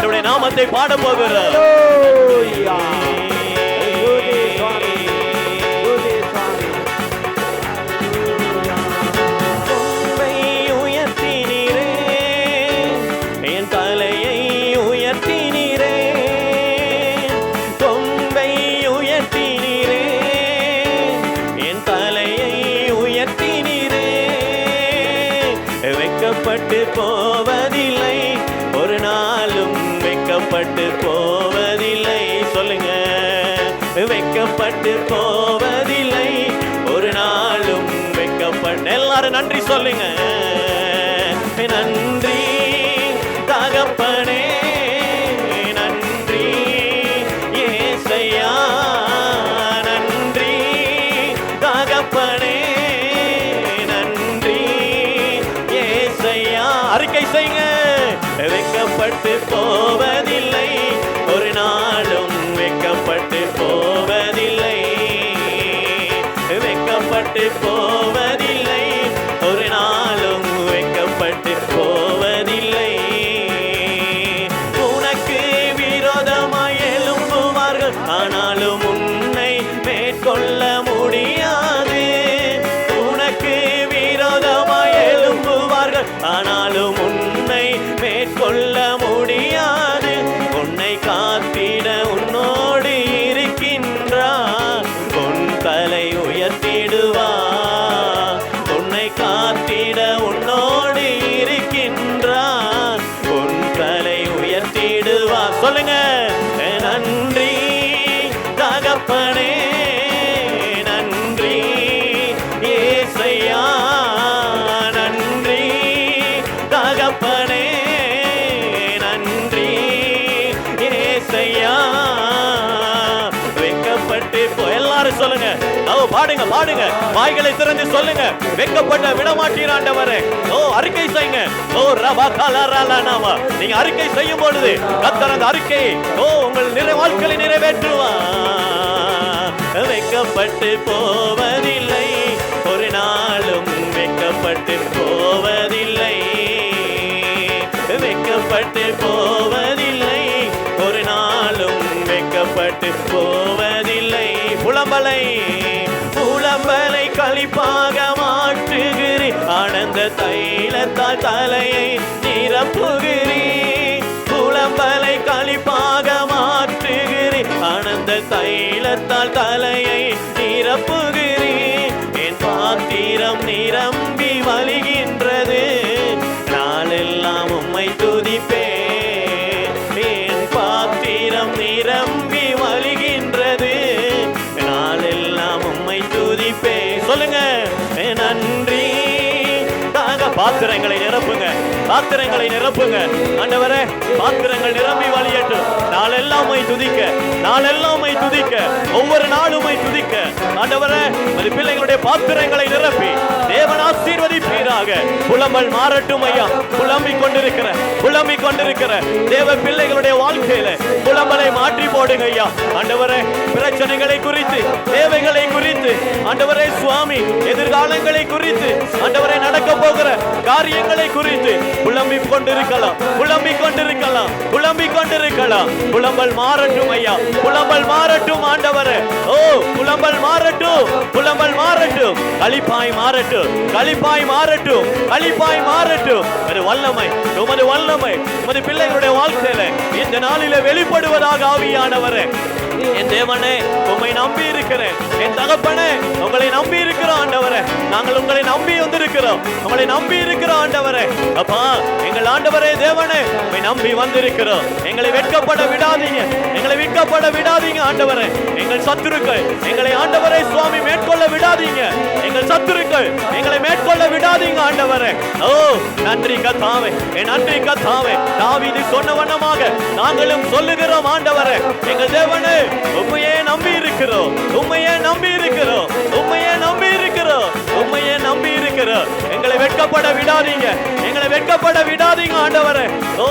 என்னுடைய நாமத்தை பாட போகிறார். வெக்கப்பட்டு போவதில்லை, ஒரு நாளும் வெக்கப்பட்டு போவதில்லை. சொல்லுங்க, வெக்கப்பட்டு போவதில்லை, ஒரு நாளும் வெக்கப்பட்டு. எல்லாரும் நன்றி சொல்லுங்க. நன்றி தகப்பனே, நன்றி ஏசையா, நன்றி தகப்பனே, அறிக்கை செய்யுங்க. வெக்கப்பட்டு போவதில்லை, ஒரு நாளும் வெக்கப்பட்டு போவதில்லை, வெக்கப்பட்டு போவதில்லை, ஒரு நாளும் வெக்கப்பட்டு போவதில்லை. உனக்கு விரோதமாய் எழும்புவார்கள், ஆனாலும் உன்னை மேற்கொள்ள முடியாது. உனக்கு விரோதமாய் எழும்புவார்கள், ஆனாலும் உன்னை மேற்கொள்ள முடியாது. உன்னை காத்திட உன்னோடு இருக்கின்றார், உன் தலை உயர்த்திடுவார். உன்னை காத்திட உன்னோடு இருக்கின்றார், உன் தலை உயர்த்திடுவார். சொல்லுங்க, நன்றி தகப்பனே, நன்றி ஏசையா, நன்றி தகப்பனே, நன்றி ஏசையா. வெக்கப்பட்டு எல்லாரும் சொல்லுங்க, பாடுங்க பாடுங்க, வாய்களை திறந்து சொல்லுங்க. வெக்கப்பட்ட விடமாட்டீர் ஆண்டவரே. ஓ, அறிக்கை செய்யுங்க. ஓ ரபா கலரலனாவா, நீங்க அறிக்கை செய்யும் பொழுது கர்த்தர் அந்த அறிக்கை உங்கள் வாழ்க்கையை நிறைவேற்றுவார். வெக்கப்பட்டு போவதில்லை, ஒரு நாளும் வெக்கப்பட்டு போவதில்லை, வெக்கப்பட்டு போவதில்லை, ஒரு நாளும் வெக்கப்பட்டு போவதில்லை. புலம்பலை புலம்பலை களிப்பாக மாற்றுகிறீர், ஆனந்த தைலத்தால் தலையை நிரப்புகிறீர். புலம்பலை களிப்பாக மாற்றுகிறீர், ஆனந்த தைலத்தால் தலையை நிரப்புகிறீர். என் பாத்திரம் நிரம்பி வழிகின்றது, நாளெல்லாம் உம்மை துதிப்பேன். என் பாத்திரம் நிரம்பி வழிகின்றது, நாளெல்லாம் உம்மை துதிப்பேன். சொல்லுங்க, நன்றி தாக. பாத்திரங்களை நிரப்புங்க, பாத்திரங்களை நிரப்புங்க. ஆண்டவரே, பாத்திரங்கள் நிரம்பி வழியட்டும். நாளெல்லாம் உம்மை துதிக்க, நாளெல்லாம் உம்மை துதிக்க, ஒவ்வொரு நாளும் உம்மை துதிக்க. ஆண்டவரே, உம்முடைய பிள்ளைகளுடைய பாத்திரங்களை நிரப்பி தேவன் ஆசீர்வதிப்பீராக. புலம்பல் மாறட்டும் ஐயா. புலம்பிக் கொண்டிருக்கிற தேவ பிள்ளைகளுடைய வாழ்க்கையில புலம்பலை மாற்றி போடுங்க ஐயா. ஆண்டவரே, பிரச்சனைகளை குறித்து, தேவைகளை குறித்து, ஆண்டவரே சுவாமி, எதிர்காலங்களை குறித்து, ஆண்டவரை நடக்க போகிற காரியங்களை குறித்து புலம்பிக் கொண்டிருக்கலாம், புலம்பிக் கொண்டிருக்கலாம், புலம்பிக் கொண்டிருக்கலாம். புலம்பல் மாறட்டும் ஐயா, புலம்பல் மாறட்டும் ஆண்டவரே. ஓ, புலம்பல் மாறட்டும், புலம்பல் மாறட்டும், களிப்பாய் மாறட்டும், களிப்பாய் மாறட்டும், களிப்பாய் மாறட்டும். அது வல்லமை, உமது வல்லமை உமது பிள்ளைகளுடைய வாழ்க்கையில இந்த நாளில வெளிப்படுவதாக ஆவியானவரே. என் தேவனே, உம்மை நம்பி இருக்கிறேன். என் தகப்பனே, உங்களை நம்பி இருக்கிறோம் ஆண்டவரே. நாங்கள் உங்களை நம்பி வந்திருக்கிறோம், உங்களை நம்பி இருக்கிறோம் ஆண்டவரே. அப்பா, எங்கள் ஆண்டவரே தேவனே, உம்மை நம்பி வந்திருக்கிறோம். எங்களை வெட்கப்பட விடாதீங்க, எங்களை வெட்கப்பட விடாதீங்க ஆண்டவரே. எங்கள் சத்துருக்கள் எங்களை ஆண்டவரே சுவாமி மேற்கொள்ள விடாதீங்க. எங்கள் சத்துருக்கள் எங்களை மேற்கொள்ள விடாதீங்க ஆண்டவரே. ஓ, நன்றி கர்த்தாவே, என் நன்றி கர்த்தாவே. தாவீது சொன்ன வண்ணமாக நாங்களும் சொல்லுகிறோம் ஆண்டவரே. எங்கள் தேவனே, உம்மையே நம்பி இருக்கிறோம், உம்மையே நம்பி இருக்கிறோம், உம்மையே நம்பி இருக்கிறோம், உம்மையே நம்பி இருக்கிறோம். எங்களை வெட்கப்பட விடாதீங்க, எங்களை வெட்கப்பட விடாதீங்க ஆண்டவரே. ஓ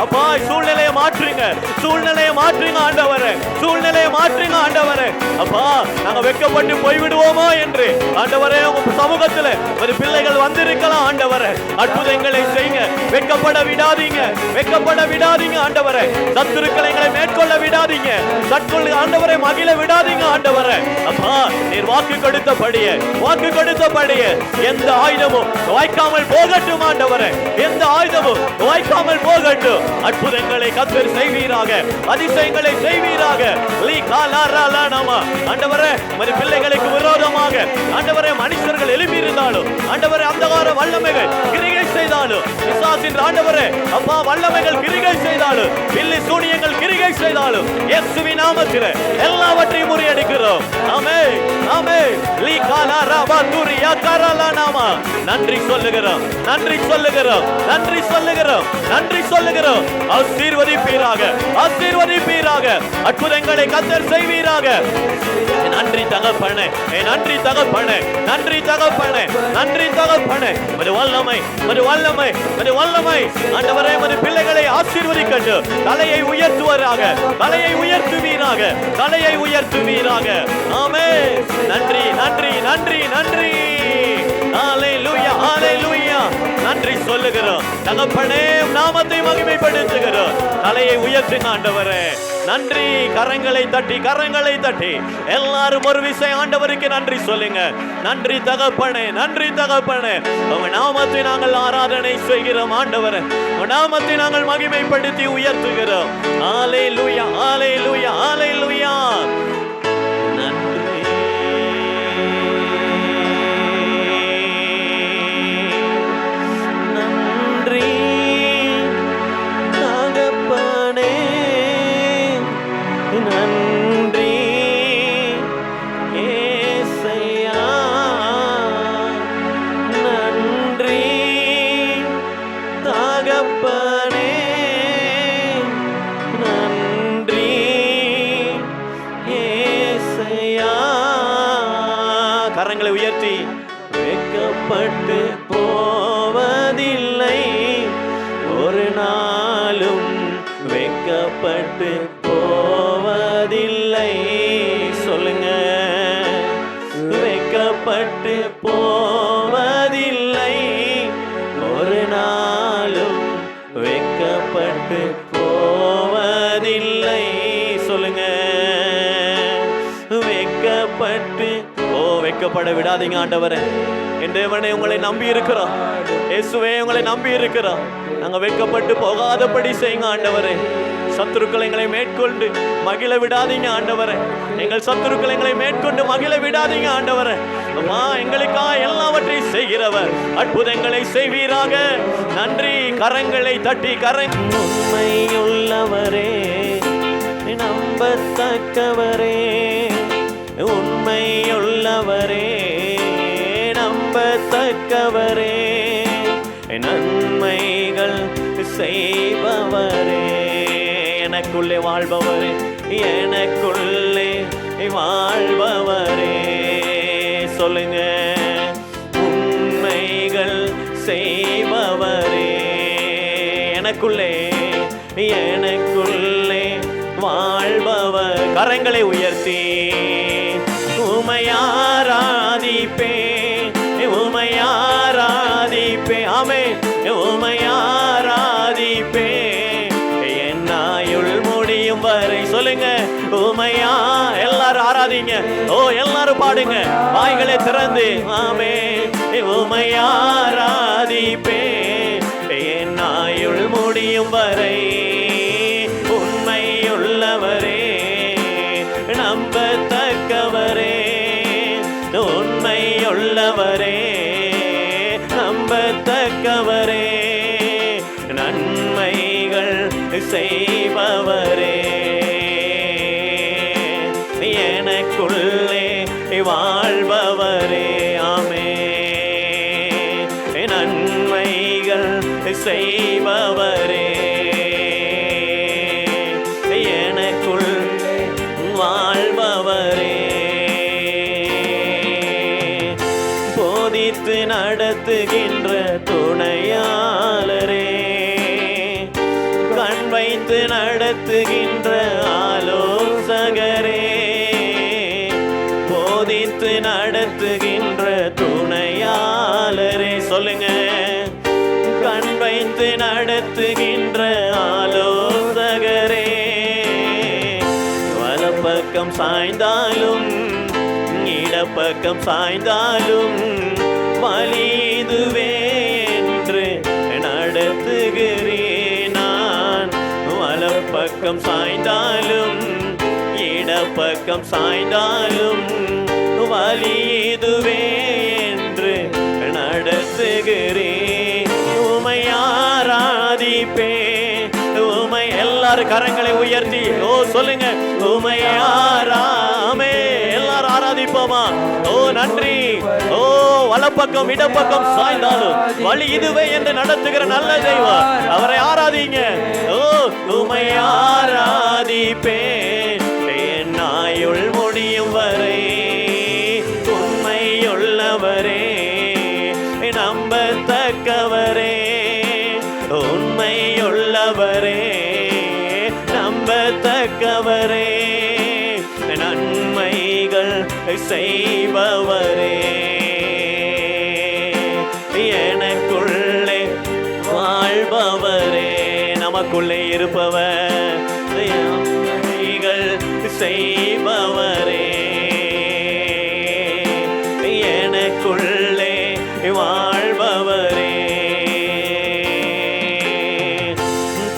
அப்பா, சூழ்நிலையை மாற்றுங்க, சூழ்நிலையை மாற்றுங்க ஆண்டவரே, சூழ்நிலையை மாற்றுங்க ஆண்டவரே. அப்பா, நாங்க வெட்கப்பட்டு போய்விடுவோமோ என்று ஆண்டவரே உங்க சமூகத்துல ஒரு பிள்ளைகள் வந்திருக்கலாம் ஆண்டவரே. அற்புதங்களை செய்யுங்க, வெட்கப்பட விடாதீங்க, வெட்கப்பட விடாதீங்க ஆண்டவரே. சத்துருக்களை எங்களை மேற்கொள்ள விடாதீங்க, சத்துரு ஆண்டவரை மகிழ விடாதீங்க ஆண்டவரே. அப்பா, நீர் வாக்கு கொடுத்தபடியே, வாக்கு கொடுத்தபடியே எந்த ஆயுதமும் வாய்க்காமல் போகட்டும் ஆண்டவரே, எந்த ஆயுதமும் வாய்க்காமல் போகட்டும். அற்புதங்களை கர்த்தர் செய்வீராக, அதிசயங்களை செய்வீராக. ஆண்டவரே, மறு பிள்ளைகளுக்கு விரோதமாக ஆண்டவரே மனுஷர்கள் எழுப்பியிருந்தாலும் ஆண்டவரே அந்தகார வல்லமைகள் கிரிகை செய்தாலும், பிசாசின் ஆண்டவரே அப்பா வல்லமைகள் கிரிகை செய்தாலும், பில்லி சூனியங்கள் கிரிகை செய்தாலும், இயேசுவின் நாமத்திலே எல்லாவற்றையும் முறியடிக்கிறோம். ஆமென், ஆமென். நன்றி சொல்லுகிறோம், நன்றி சொல்லுகிறோம், நன்றி சொல்லுகிறோம், நன்றி சொல்லுகிறோம். ஆசீர்வதிப்பீராக, ஆசீர்வதிப்பீராக, அற்புதங்களை கர்த்தர் செய்வீராக. நன்றி தகப்பனே, நன்றி தகப்பனே, நன்றி தகப்பனே, நன்றி தகப்பனே. ஒரு வல்லமை, ஒரு வல்லமை, ஒரு வல்லமை ஆண்டவரே மது பிள்ளைகளை ஆசீர்வதிக்கட்டும். தலையை உயர்த்துவராக, தலையை உயர்த்துவீராக, தலையை உயர்த்துவீராக. ஆமென். நன்றி, நன்றி, நன்றி, நன்றி. ஹalleluya, ஹalleluya. நன்றி சொல்லுகிறோம் தகப்பனே, நாமத்தை மகிமைப்படுத்துகிறோம். தலையை உயர்த்துங்க ஆண்டவரே. நன்றி. கரங்களை தட்டி, கரங்களை தட்டி எல்லாரும் ஒரு விசை ஆண்டவருக்கு நன்றி சொல்லுங்க. நன்றி தகப்பனே, நன்றி தகப்பனே. உங்க நாமத்தை நாங்கள் ஆராதனை செய்கிறோம் ஆண்டவரே, உங்க நாமத்தை நாங்கள் மகிமைப்படுத்தி உயர்த்துகிறோம். ஹalleluya, ஹalleluya, ஹalleluya. நன்றி, நன்றி தகப்பனே, நன்றி ஏசையா, நன்றி தகப்பனே, நன்றி ஏசையா. கரங்களை உயர்த்தி, வெட்கப்பட்டு போவதில்லை ஒரு நாளும், வெட்கப்பட்டு போவதில்லை. சொல்லுங்க, வெட்கப்பட்டு போவதில்லை ஒரு நாளும், வெட்கப்பட்டு போவதில்லை. சொல்லுங்க, வெட்கப்பட்டு வெட்கப்பட விடாதீங்க ஆண்டவரே. என் தேவனே, உங்களை நம்பி இருக்கிறோம். இயேசுவே, உங்களை நம்பி இருக்கிறோம். நாங்க வெட்கப்பட்டு போகாதபடி செய்யுங்க ஆண்டவரே. சத்துருக்களை எங்களை மேற்கொண்டு மகிழ விடாதீங்க ஆண்டவரே. எங்கள் சத்துருக்களை எங்களை மேற்கொண்டு மகிழ விடாதீங்க ஆண்டவரே. அம்மா, எங்களுக்காக எல்லாவற்றையும் செய்கிறவர், அற்புதங்களை செய்வீராக. நன்றி. கரங்களை தட்டி, உண்மையுள்ளவரே, நம்பத்தக்கவரே, உண்மையுள்ளவரே, நம்பத்தக்கவரே, நன்மைகள் செய்பவரே, எனக்குள்ளே வாழ்பவரே, எனக்குள்ளே வாழ்பவரே. சொல்லுங்க, உண்மைகள் செய்பவரே, எனக்குள்ளே, எனக்குள்ளே வாழ்பவர். கரங்களை உயர்த்தி உமையாராதிப்பே, உமையாராதிப்பே. ஆமென். உமையாராதிப்பே என் ஆயுள் முடியும் வரை. சொல்லுங்க, உமையா. எல்லாரும் ஆராதிங்க. ஓ, எல்லாரும் பாடுங்க, வாய்களை திறந்து. ஆமென். உமையாராதிப்பே என் ஆயுள் முடியும் வரை. உண்மையுள்ளவரே, நம்பத்தக்கவரே, உண்மையுள்ளவரே, நம்பத்தக்கவரே, நன்மைகள் செய்பவரே, எனக்குள்ளே வாழ்பவரே. ஆமென். நன்மைகள் செய்பவரே, எனக்குள் வாழ்பவரே. போதித்து நடத்துகின்ற துணையாளரே, கண் வைத்து நடத்துகின்ற ஆலோசகரே, போதித்து நடத்துகின்ற துணையாளரே. சொல்லுங்க, கண் வைத்து நடத்துகின்ற ஆலோசகரே, வலப்பக்கம் சாய்ந்தாலும் இடப்பக்கம் சாய்ந்தாலும் வழி இதுவே என்று நடத்துகிறேன் நான். வலப்பக்கம் சாய்ந்தாலும் இடப்பக்கம் சாய்ந்தாலும் வழி இதுவே என்று நடத்துகிறேன். உமை ஆராதிப்பேன், உமை. எல்லாரும் கரங்களை உயர்த்தி சொல்லுங்க, உமை ஆராமே. எல்லாரும் ஆராதிப்போமா? நன்றி. வலப்பக்கம் இடப்பக்கம் சாய்ந்தாலும் வழி இதுவே என்று நடத்துகிற நல்ல தெய்வம், அவரை ஆராதிங்க. உமை ஆராதிப்பேன் என் ஆயுள் முடியும் வரை. உண்மையுள்ளவரே, நம்பத்தக்கவரே, உண்மையுள்ளவரே, நம்பத்தக்கவரே, நன்மைகள் செய்பவரே, எனக்குள்ளே வாழ்பவரே, நமக்குள்ளே இருப்பவர், நன்மைகள் செய்பவரே, எனக்குள்ளே வாழ்பவரே.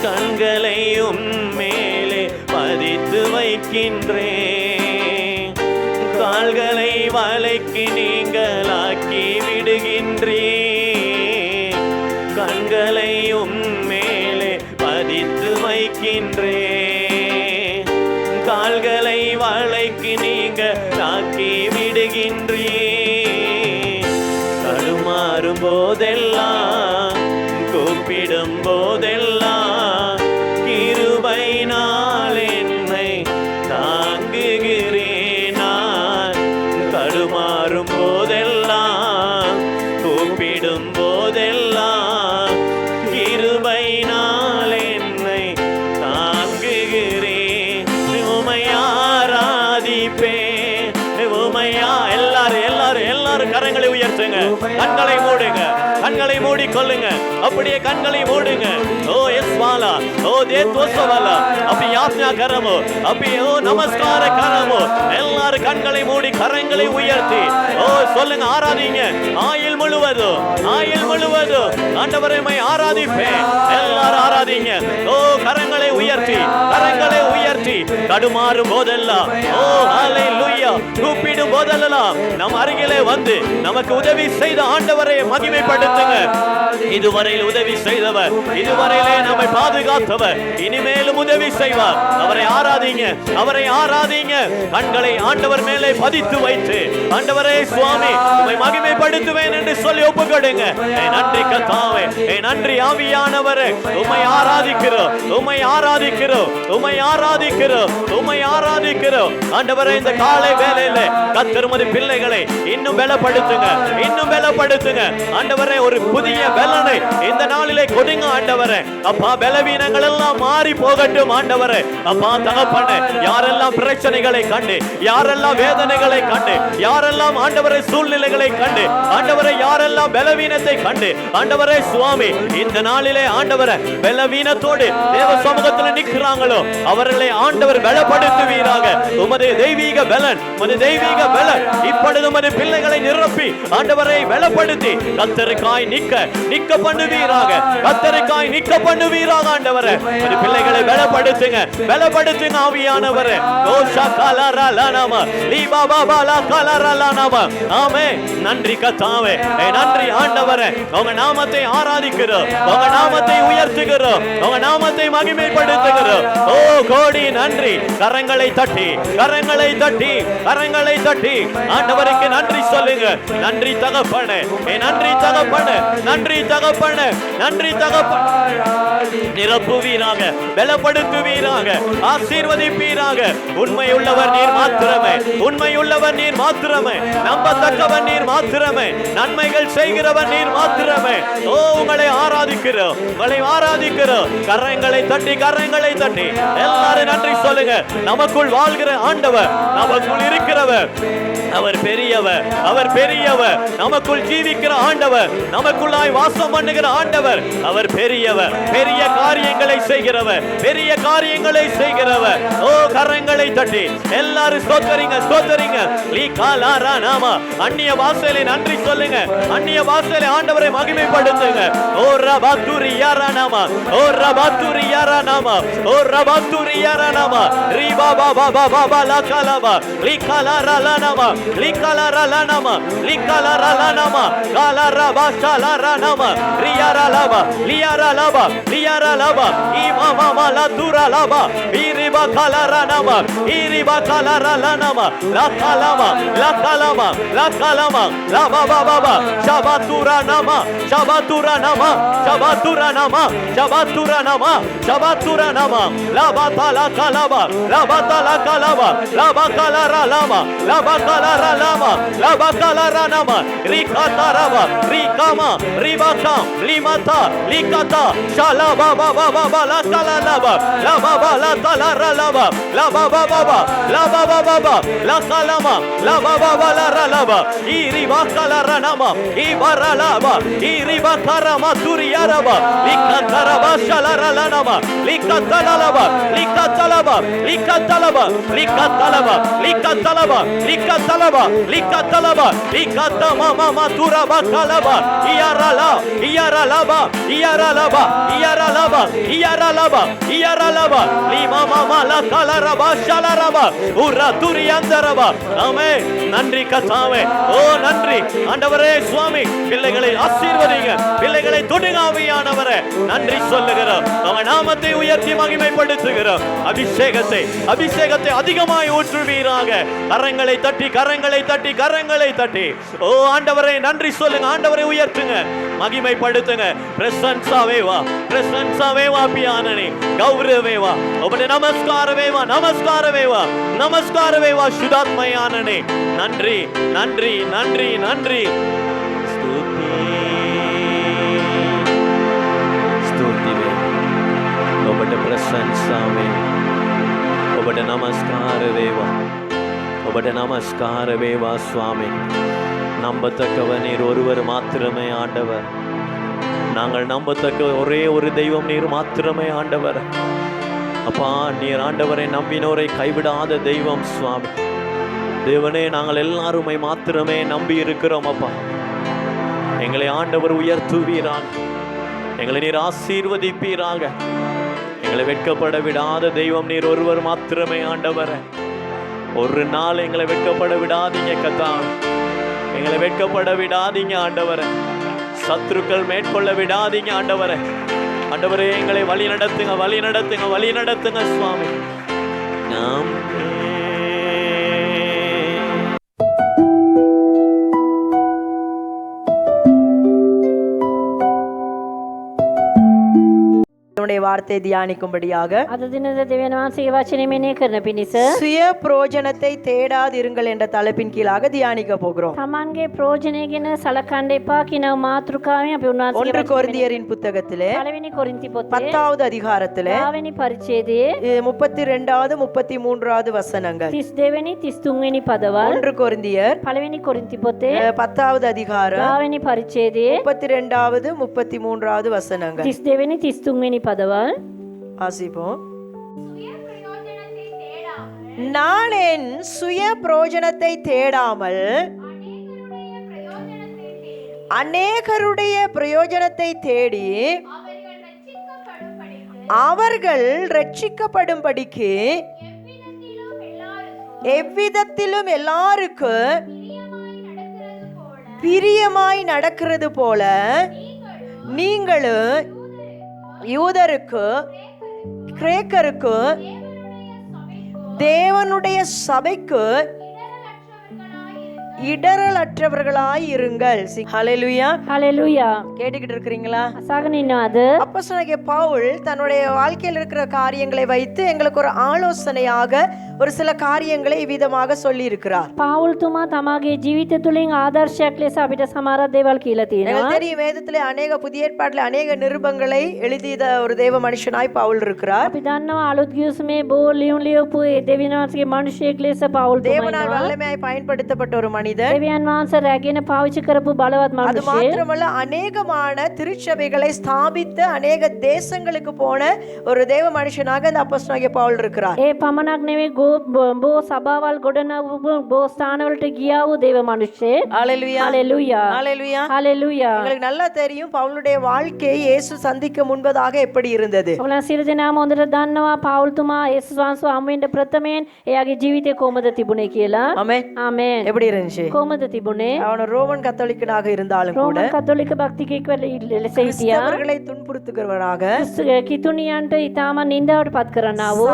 கண்களையும் மேலே பதித்து வைக்கின்றேன், கால்களை வலைக்கு நீங்களாக்கி விடுகின்றேன். கண்களையும் மேலே பதித்து வைக்கின்றேன், கால்களை வலைக்கு நீங்களாக்கி விடுகின்றேன். தடுமாறும் போதெல்லாம், கூப்பிடும் போதெல்லாம், கிருபையினால் என்னை தாங்குகிறேன் நான். தடுமாறும் போதெல்லாம், கூப்பிடும் போதெல்லாம், கிருபையினால் என்னை தாங்குகிறேன். உமை ஆராதிப்பேன், உமையா. எல்லாரும் கரங்களை உயர்த்துங்க, கண்களை மூடுங்க, கண்களை மூடி கொள்ளுங்க. அப்படியே கண்களை மூடுங்க. எஸ் வாலா, தேத்வசவாலா, அப்படி யாத்னா கரமோ, அப்படி நமஸ்கார கரமோ. எல்லாரும் கண்களை மூடி கரங்களை உயர்த்தி சொல்லுங்க, ஆராதிங்க. ஆயுள் முழுவதும், ஆயுள் முழுவதும் ஆண்டவரை ஆராதிப்பேன். எல்லாரும் ஆராதிங்க. கரங்களை உயர்த்தி, கரங்களை உயர்த்தி. தடுமாறும் போதெல்லாம், ஹல்லேலூயா, கூப்பிடும் போதெல்லாம் நம் அருகிலே வந்து நமக்கு உதவி செய்த ஆண்டவரை மகிமைப்படுத்துங்க. இதுவரையில் உதவி செய்தவர், இதுவரையிலே நம்மை பாதுகாத்தவர், இனிமேலும் உதவி செய்வார். அவரை ஆராதிங்க, அவரை ஆராதிங்க. கண்களை ஆண்டவர் மேலே பதித்து வைத்து, ஆண்டவரே சுவாமி உம்மை மகிமைப்படுத்துவேன் என்று சொல்லி ஒப்புக்கொடுங்க. நன்றி கர்த்தாவே, நன்றி ஆவியானவரே, உம்மை ஆராதிக்கிறோம், உம்மை ஆராதிக்கிறோம், உம்மை ஆராதிக்கிறோம், உம்மை ஆராதிக்கிறோம். ஆண்டவரே, இந்த காலை வேளையில கர்த்தர் உம்முடைய பிள்ளைகளை இன்னும் பலப்படுத்துங்க, இன்னும் பலப்படுத்துங்க. ஆண்டவரே, ஒரு புதிய பலனை இந்த நாளிலே கொடுங்க ஆண்டவரே. அப்பா, பலவீனங்கள் எல்லாம் மாறி போகட்டும் ஆண்டவரே. அப்பா தகப்பனே, யாரெல்லாம் பிரச்சனைகளை கண்டு, யாரெல்லாம் வேதனைகளை கண்டு, யாரெல்லாம் ஆண்டவரே சூழ்நிலைகளை கண்டு, ஆண்டவரே யாரெல்லாம் பலவீனத்தை கண்டு, ஆண்டவரே சுவாமி இந்த நாளிலே ஆண்டவரே பலவீனத்தோடு தேவ சமூகத்தில் நிற்கிறாங்களோ அவர்களை ஆண்டவர் பலப்படுத்துவீராக. உமது தெய்வீக பலன், உமது தெய்வீக பலன் இப்பொழுது உமது பிள்ளைகளை நிரப்பி ஆண்டவரை பலப்படுத்தி கர்த்தருக்காய் நிக்க பண்ணுவீராக, கர்த்தருக்காய் நிக்க பண்ணுவீராக ஆண்டவரே. உமது பிள்ளைகளை பலப்படுத்துங்க, பலப்படுத்துங்க ஆவியானவரே. ஓஷா கலரலனம லீபாபாலா கலரலனம. ஆமென். நன்றி கர்த்தாவே, நன்றி ஆண்டவரே. உங்க நாமத்தை ஆராதிக்கிறோம், உங்க நாமத்தை உயர்த்துகிறோம், உங்க நாமத்தை மகிமைப்படுத்துகிறோம். ஓ கோடி நன்றி நன்றி. கரங்களை தட்டி கரங்களை தட்டி கரங்களை தட்டி ஆண்டவருக்கு நன்றி சொல்லுங்க. நன்றி தகப்பனே, நன்றி தகப்பனே, நன்றி தகப்பனே, நன்றி தகப்பனே. நிரப்புவீராக, பலப்படுத்துவீராக, ஆசீர்வதிப்பீராக. உண்மையுள்ளவர் நீர் மாத்திரமே, உண்மையுள்ளவர் நீர் மாத்திரமே, நம்பத்தக்கவர் நீர் மாத்திரமே, நன்மைகள் செய்கிறவர் நீர் மாத்திரமே. ஓ, உங்களை ஆராதிக்கிறோம், உங்களை ஆராதிக்கிறோம். கரங்களை தட்டி கரங்களை தட்டி எல்லாரும் நன்றி சொல்லுங்க. நமக்குள் வாழ்கிற ஆண்டவர், நமக்குள் இருக்கிறவர், அவர் பெரியவர், அவர் பெரியவர். நமக்குள் ஜீவிக்கிற ஆண்டவர், நமக்குள்ளாய் வாசம் பண்ணுகிற ஆண்டவர், அவர் பெரியவர். பெரிய காரியங்களை செய்கிறவர், பெரிய காரியங்களை செய்கிறவர். ஓ, கரங்களை தட்டி எல்லாரும் ஸ்தோத்திரிங்க, ஸ்தோத்திரிங்க. லீகாலாரா நாமா. அந்நிய பாஷையிலே நன்றி சொல்லுங்க, அந்நிய பாஷையிலே ஆண்டவரை மகிமைப்படுத்துங்க. ஓ ரபாத்துரி யாரா நாமா, ஓ ரபாத்துரி யாரா நாமா, ஓ ரபாத்துரி யாரா நாமா. ரிபா பாபா பாபா லா காலாபா லீகாலாரா லா நாமா, லீகாலாரா லா நாமா, லீகாலாரா லா நாமா. காலாரா பாஷாலாரா நாமா. ரியாரா லாபா, லியாரா லாபா, லியாரா லாபா. இமா மாமா லா துரா லாபா. இரிபா காலாரா நாமா, இரிபா காலாரா லா நாமா. லா காலாமா, லா காலாமா, லா காலாமா. லா பாபா பாபா. ஷபாத்துரா நாமா, ஷபாத்துரா நாமா, ஷபாத்துரா நாமா, ஷபாத்துரா நாமா, ஷபாத்துரா நாமா. லா பாதா லா காலாபா, லா பாதா லா காலாபா. லா பா காலாரா லாமா, லா பா காலாரா லாமா, லா பா காலாரா நாமா. ரிகாதா ராபா, ரிகாமா, ரிபாகா, லிமாதா, லிகாதா. ஷாலா பாபா பாபா பா லா காலா லாபா. லா பாபா லா காலாரா லாபா. லா பாபா பாபா, லா பாபா பாபா, லா காலாமா, லா பாபா பா லா ரா லாபா. இரிபா காலாரா நாமா, இபரா லாபா. இரிபா காராமா துரியா ராபா. லிகாதரபா ஷாலாரா லா நாமா. லிகாதலபா, லிகாதலபா, லிகாதலபா, லிகாதலபா, லிகாதலபா, லிகாதலபா, லிகாதலபா. லிகாதமா மாமா துரபா காலபா. இயரலா, இயரலபா, இயரலபா, இயரலபா, இயரலபா, இயரலபா. லிமா மாமா லா காலரபா ஷாலரபா. உரா துரியாந்தரபா. ஆமென். நன்றி கர்த்தாவே. ஓ நன்றி ஆண்டவரே. சுவாமி, பிள்ளைகளை ஆசீர்வதிங்க, பிள்ளைகளை தொடுங்க ஆவியானவரே. நன்றி சொல்லுகிறோம், உங்க நாமத்தை உயர்த்தி மகிமைப்படுத்துகிறோம். அபிஷேகத்தை அபிஷேகத்தை அதிகமாய் ஊற்றுவீராக. கரங்களை தட்டி கரங்களை தட்டி கரங்களை தட்டி ஓ ஆண்டவரே நன்றி சொல்லுங்க. ஆண்டவரை உயர்த்துங்க, மகிமைப்படுத்துங்க. பிரசன்சாவே வா, பிரசன்சாவே வா பியானனே. கௌரவே வா, உம்முடைய நமஸ்காரவே வா, நமஸ்காரவே வா, நமஸ்காரவே வா சுதாத்மயானனே. நன்றி நன்றி நன்றி நன்றி. ஸ்துதி ஸ்துதிவே உம்முடைய பிரசன்சாவே, உம்முடைய நமஸ்காரவே வா, உம்முடைய நமஸ்காரவே வா சுவாமி. நம்பத்தக்கவர் நீர் ஒருவர் மாத்திரமே ஆண்டவர். நாங்கள் நம்பத்தக்க ஒரே ஒரு தெய்வம் நீர் மாத்திரமே ஆண்டவர். அப்பா, நீர் ஆண்டவரை நம்பினோரை கைவிடாத தெய்வம் சுவாமி. தேவனே, நாங்கள் எல்லாருமே மாத்திரமே நம்பி இருக்கிறோம். அப்பா, எங்களை ஆண்டவர் உயர்த்துவீராக, எங்களை நீர் ஆசீர்வதிப்பீராக. எங்களை வெட்கப்பட விடாத தெய்வம் நீர் ஒருவர் மாத்திரமே ஆண்டவர். ஒரு நாள் எங்களை வெட்கப்பட விடாதீங்க கர்த்தாவே, எங்களை வெட்கப்பட விடாதீங்க ஆண்டவரே. சத்துருக்கள் மேற்கொள்ள விடாதீங்க ஆண்டவரே. ஆண்டவரே, எங்களை வழி நடத்துங்க, வழி நடத்துங்க, வழி நடத்துங்க சுவாமி. நாம் வார்த்தை தியானிக்கும்படியாக சுய பிரயோஜனத்தை தேடாதிருங்கள் என்ற தலைப்பின் கீழாக தியானிக்க போகிறோம். ஒன்று கொரிந்தியரின் புத்தகத்திலே 10வது அதிகாரத்திலே 32வது 33வது வசனங்கள். ஒன்று கொரிந்தியர் 10வது அதிகாரம் 32வது 33வது வசனங்கள். வாசிப்போம். நான் என் சுய பிரயோஜனத்தை தேடாமல் அநேகருடைய பிரயோஜனத்தை தேடி அவர்கள் ரட்சிக்கப்படும்படிக்கு எவ்விதத்திலும் எல்லாருக்கும் பிரியமாய் நடக்கிறது போல நீங்களும் யூதருக்கு கிரேக்கருக்கு தேவனுடைய சபைக்கு இடரலற்றவர்களாய் இருங்கள். ஹல்லேலூயா. ஹalleluya. கேட்டுக்கிட்டு இருக்கிறீங்களா? அசாகன இன்னது அப்போஸ்தலனாகிய பவுல் தன்னுடைய வாழ்க்கையில் இருக்கிற காரியங்களை வைத்து எங்களுக்கு ஒரு ஆலோசனையாக ஒரு சில காரியங்களை இவ்விதமாக சொல்லி இருக்கிறார். පවුල් තුමා තමාගේ ජීවිතය තුළින් ආදර්ශයක් ලෙස අපිට සමහර දේවල් කියලා තියෙනවා. எனக்கு தெரியும் வேதத்திலே அநேக புதிய ஏற்பாட்டில் அநேக நிருபங்களை எழுதிய ஒரு தேவ மனுஷனாய் பவுல் இருக்கிறார். අපි දන්නවා අලුත් ගිවිසුමේ බොහෝ ලියුම් ලියපු ඒ දෙවියන් වහන්සේගේ මිනිසෙක් ලෙස පවුල් තුමා தேவனால் ඉන්නවා. வல்லமையாய் பயன்படுத்தப்பட்ட ஒரு மனிதன். දෙවියන් වහන්සේ රැගෙන පාවිච්චි කරපු බලවත් அது මිනිසෙක්. மாத்திரமல்ல அநேகமான திருச்சபைகளை ஸ்தாபித்து அநேக தேசங்களுக்கு போன ஒரு தேவ மனுஷனாக இந்த அப்போஸ்தலனாகிய பவுல் இருக்கிறார். ඒ පමණක් නෙවෙයි බොහෝ සභාවල් ගොඩනගපු බොහෝ ස්ථානවලට ගියා වූ දේව මිනිසෙක්. ஹல்லேலூயா. හalleluya. ஹல்லேலூயா. හalleluya. உங்களுக்கு நல்லா தெரியும் பவுலுடைய வாழ்க்கை இயேசு சந்திக்க முன்பதாக எப்படி இருந்தது. ඔයාලා සියලු දෙනාම හොඳට දන්නවා පවුල් තුමා යේසුස් වහන්සේ හමු වෙන්න ප්‍රථමයෙන් එයාගේ ජීවිතේ කොහොමද තිබුණේ කියලා. ஆமென். ආමේන්. எப்படி இருந்துச்சு? කොහොමද තිබුණේ? அவன் ரோமன் கத்தோலிக்கனாக இருந்தாலும் கூட රෝමන් කතෝලික භක්තිකයෙක් ලෙස හිටියා. கிறிஸ்தவர்களை துன்புறுத்துகிறவராக කිතුණියන්ට ඊටම නින්දාවට පත් කරන්නා වූ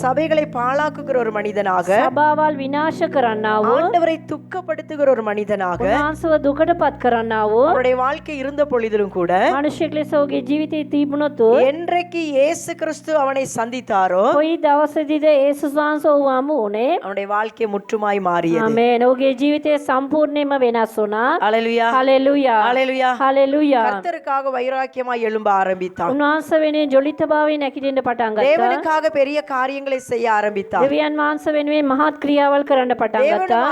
சபைகளை பாழாக்குகிற ஒரு மனிதனாக සභාවල් විනාශ කරන්නා වූ ஆண்டவரை துக்கப்படுத்துகிற ஒரு மனிதனாக උන්වහන්සේව දුකට පත් කරන්නා වූ அவருடைய வாழ்க்கை இருந்த பொழுதிலும் கூட මිනිසෙක් ලෙස ඔහුගේ ජීවිතේ තිබුණොත් என்றைக்கு இயேசு கிறிஸ்து அவனை சந்தித்தாரோ කොයි දවසේදීද යේසුස් වහන්සේ ඔහු හමු වුණේ? அவனுடைய வாழ்க்கை முற்றுமாய் மாறியது. ආමේන්. ඔහුගේ ජීවිතේ සම්පූර්ණයෙන්ම වෙනස් වුණා. ஹல்லேலூயா. හalleluya. ஹல்லேலூயா. හalleluya. கர்த்தருக்காக வைராக்கியமாய் எழும்ப ஆரம்பித்தான். උන්වහන්සේ වෙනුවෙන් ජොලිතභාවයෙන් නැගිටින්න පටන් ගත්තා. தேவனுக்காக பெரிய காரியங்களை செய்ய ஆரம்பித்தான். දෙවියන් වහන්සේ වෙනුවෙන් මහත් ක්‍රියාවල් කරන්න පටන් ගත්තා.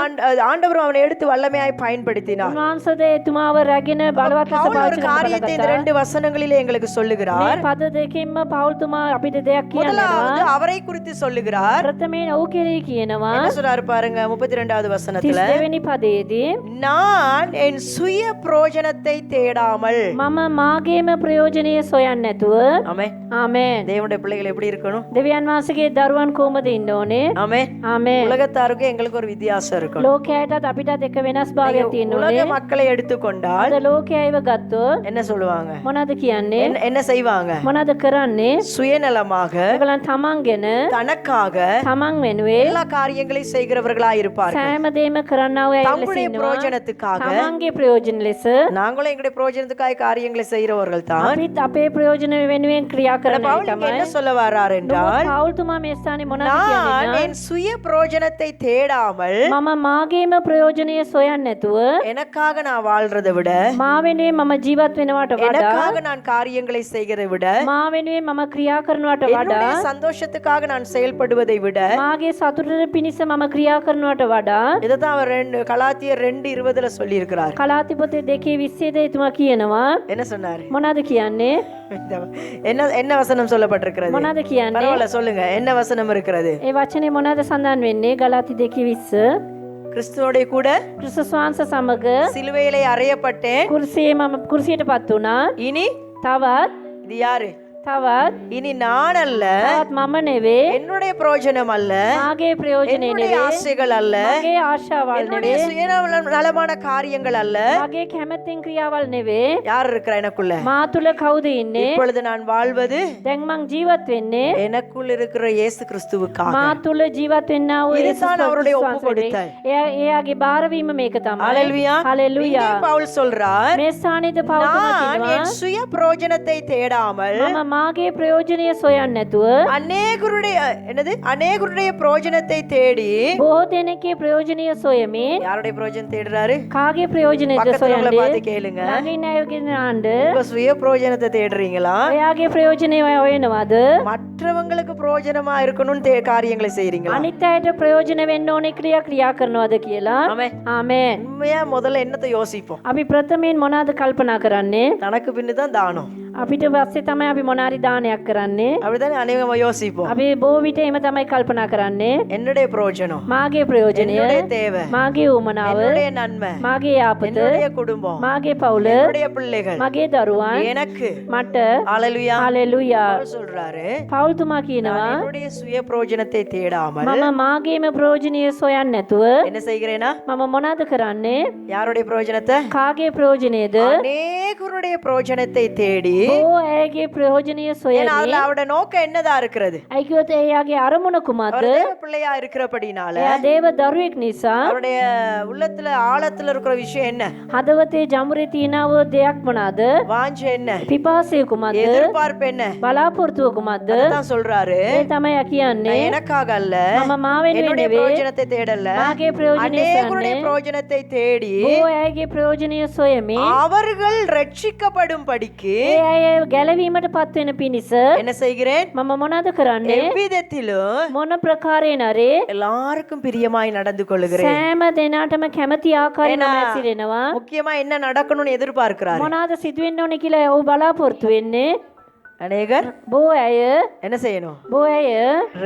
ஆண்டவர் அவனை எடுத்து வல்லமையாய் பயன்படுத்தினார். උන්වහන්සේ එතුමාව රැගෙන බලවත් ලෙස பவுல் ஒரு පාවිච්චි කරන්න காரியத்தை இந்த පටන් ரெண்டு வசனங்களிலே எங்களுக்கு ගත්තා. சொல்லுகிறார். මේ පද දෙකෙන්ම පවුල් තුමා අපිට දෙයක් කියනවා. முதலாவது அவரை குறித்து சொல்லுகிறார். ප්‍රථමයෙන් ඔහු කෙරෙහි කියනවා. என்ன சொல்றாரு பாருங்க 32வது வசனத்துல 32 වෙනි පදයේදී நான் என் சுய பிரயோஜனத்தை தேடாமல். මම මාගේම ප්‍රයෝජනීය සොයන්නේ නැතුව. ஆமென். ආමේන්. தேவனுடைய பிள்ளைகள் எப்படி இருக்கணும்? දෙවියන් වහන්සේගේ දරුවන් කොහොමද ඉන්න ඕනේ? ஆமென். ආමේன். உலகத்தாருக்கு எங்களுக்கு ஒரு வித்தியாசம் இருக்கணும். ලෝකයටත් අපිටත් එක වෙනස් භාවයක් තියෙන්න உலக ඕනේ. மக்களை எடுத்துக்கொண்டால் අද ලෝකයේව ගත්තොත් என்ன சொல்லுவாங்க? මොනවද කියන්නේ? என்ன செய்வாங்க? මොනවද කරන්නේ? சுயநலமாக ඒගොල්ලන් තමන් ගැන தனக்காக තමන් වෙනුවේ எல்லா காரியங்களையும் செய்கிறவர்களாய் இருப்பார்கள். සෑම දෙයක්ම කරන්නා වූ අය ලෙස தம்முடைய ඉන්නවා. பிரயோஜனத்துக்காக තමන්ගේ ප්‍රයෝජන ලෙස நாங்களும் எங்களுடைய பிரயோஜனத்துக்காக காரியங்களை செய்கிறவர்கள் தான். අපිත් අපේ ප්‍රයෝජන වෙනුවෙන් ක්‍රියා කරන අය பவுல் இங்க තමයි. என்ன சொல்ல வர்றார் என்றால் පවුල් තුමා මේ ස්ථානේ මොනවද நான் කියන්නේ? என் சுய பிரயோஜனத்தை தேடாமல் මම මාගේම ප්‍රයෝජනීය සොයන්නේ නැතුව எனக்காக நான் வாழ்றதை விட මා වෙනුවෙන් මම ජීවත් වෙනවට වඩා எனக்காக நான் காரியங்களை செய்கிறதை விட මා වෙනුවෙන් මම ක්‍රියා කරනවට වඩා என்னுடைய சந்தோஷத்துக்காக நான் செயல்படுவதை விட මාගේ සතුටට පිණිස මම ක්‍රියා කරනවට වඩා இதைத்தான் அவர் கலாத்தியர் 2:20 சொல்லி இருக்கிறார். කලාති පොතේ 2:20 එතුමා කියනවා. என்ன சொன்னாரு? මොනවද කියන්නේ? என்ன என்ன வசனம் சொல்லப்பட்டிருக்கிறது? මොනවද කියන්නේ? பரவாயில்ல சொல்லுங்க. என்ன வசனம் இருக்கிறது? ඒ වචනේ මොනවද සඳහන් වෙන්නේ? ගලාති 2:20 கிறிஸ்துவோட கூட ක්‍රිස්තුස් වහන්සේ සමග சிலுவையிலே அறையப்பட்டேன். කුරුසියටපත් වුණා. இனி තවත් இது யாரு? இனி நான் அல்ல, තවත් මම නෙවේ, என்னுடைய பிரயோஜனம் அல்ல, මාගේ ප්‍රයෝජනේ என்னுடைய නෙවේ, ஆசைகள் அல்ல, මගේ ආශාවල් என்னுடைய නෙවේ, சுயநலமான காரியங்கள் அல்ல. මගේ කැමැත්තෙන් ක්‍රියාවල් නෙවේ. யார் இருக்கிற எனக்குள்ள? මා තුල කවුද ඉන්නේ? இப்பொழுது நான் வாழ்வது දැන් මං ජීවත් වෙන්නේ எனக்குள் இருக்கிற இயேசு கிறிஸ்துவுக்காக. මා තුල ජීවත් වෙන්නා වූ இதுதான் அவருடைய ஒப்புக்கொடுத்தல். එයාගේ බාරවීම මේක තමයි. ஹalleluya. හalleluya. இங்கே பவுல் சொல்றார், මේ ස්ථානයේද පවුල් තුමා நான் කියනවා என் சுய பிரயோஜனத்தை தேடாமல் මම මාගේ ප්‍රයෝජනීය සොයන්නේ නැතුව அநேகருடைய பிரயோஜனத்தை தேடி. බොහෝ දෙනෙක්ගේ ප්‍රයෝජනීය සොයමින් யாருடைய பிரயோஜனம் தேடுறாரு? කාගේ ප්‍රයෝජනයද பக்கத்துல සොයන්නේ? பார்த்து கேளுங்க. ළඟ ඉන්න අයගේ නාන්න உங்க சுய பிரயோஜனத்தை தேடுறீங்களா? ඔයාගේ ප්‍රයෝජනය හොයනවද? மற்றவங்களுக்கு பிரயோஜனமா இருக்கணும்னு காரியங்களை செய்றீங்களா? අනිත් අයට ප්‍රයෝජන වෙන්න ඕනේ ක්‍රියා කරනවද කියලා? ஆமென். ආමේන්. உண்மையா முதல்ல என்னத்தை யோசிப்போம்? අපි ප්‍රථමයෙන් මොනවද කල්පනා කරන්නේ? தனக்கு பின்னுதான் தானம். අපිට පස්සේ තමයි අපි මොනාරි දානයක් කරන්නේ. அப்படிதானே அநேகமா யோசிப்போம். අපි බොහෝ විට එහෙම තමයි කල්පනා කරන්නේ. என்னுடைய பிரயோஜனம், මාගේ ප්‍රයෝජනය, என்னுடைய தேவை, මාගේ උමනාව, என்னுடைய நன்மை, මාගේ යාපත, என்னுடைய குடும்பம், මාගේ පවුල, என்னுடைய பிள்ளைகள், මගේ දරුවන්, எனக்கு. මට. ஹalleluya. හalleluya. பவுல் சொல்றாரு, පවුල් තුමා කියනවා என்னுடைய சுய பிரயோஜனத்தை தேடாமல் මම මාගේම ප්‍රයෝජනීය සොයන්නේ නැතුව என்ன செய்கிறேனா? මම මොනවද කරන්නේ? யாருடைய பிரயோஜனத்தை? කාගේ ප්‍රයෝජනයද? அநேகருடைய பிரயோஜனத்தை தேடி බොහෝ ඇයගේ ප්‍රයෝජනීය ஏன்னா සොයමි. அதுல அவருடைய நோக்கம் என்னதா இருக்கிறது? ඇයිකියොත් එයාගේ අරමුණ කුමක්ද? அவர் தேவ பிள்ளையா இருக்கிறபடினால එයා දේව දරුවෙක් නිසා அவருடைய உள்ளத்துல ஆழத்துல இருக்கிற விஷயம் என்ன? හදවතේ ජමුරේ තියනව දෙයක් මොනවාද? வாஞ்சை என்ன? පිපාසය කුමක්ද? எதிர்பார்ப்பு என்ன? බලාපොරොත්තුව කුමක්ද? அதான் சொல்றாரு, ඒ තමයි කියන්නේ. நான் எனக்காக அல்ல, මම මා වෙනුවෙන් என்னுடைய නෙවෙයි, பிரயோஜனத்தை தேடல, මාගේ ප්‍රයෝජනය அநேகருடைய සොයන්නේ. பிரயோஜனத்தை தேடி බොහෝ ඇයගේ ප්‍රයෝජනීය සොයමි. அவர்கள் ரட்சிக்கப்படும் படிக்கு ඒ අය ගැලවීමට පත් වෙන පිණිස என்ன செய்கிறேன்? මම මොනවද කරන්නේ? எவ்விதத்திலும் මොන ප්‍රකාරයෙන් හරි எல்லாருக்கும் பிரியமாய் நடந்து கொள்ளுகிறேன். සෑම දෙනාටම කැමති ආකාරයෙන් ஏன்னா, ඇසිරෙනවා. முக்கியமா என்ன நடக்கணும்னு எதிர்பார்க்கிறாரு. මොනවාද සිදුවෙන්න ඕනේ කියලා ඔහු බලාපොරොත්තු වෙන්නේ. அநேகர் බොහෝ අය என்ன செய்யணும்? බොහෝ අය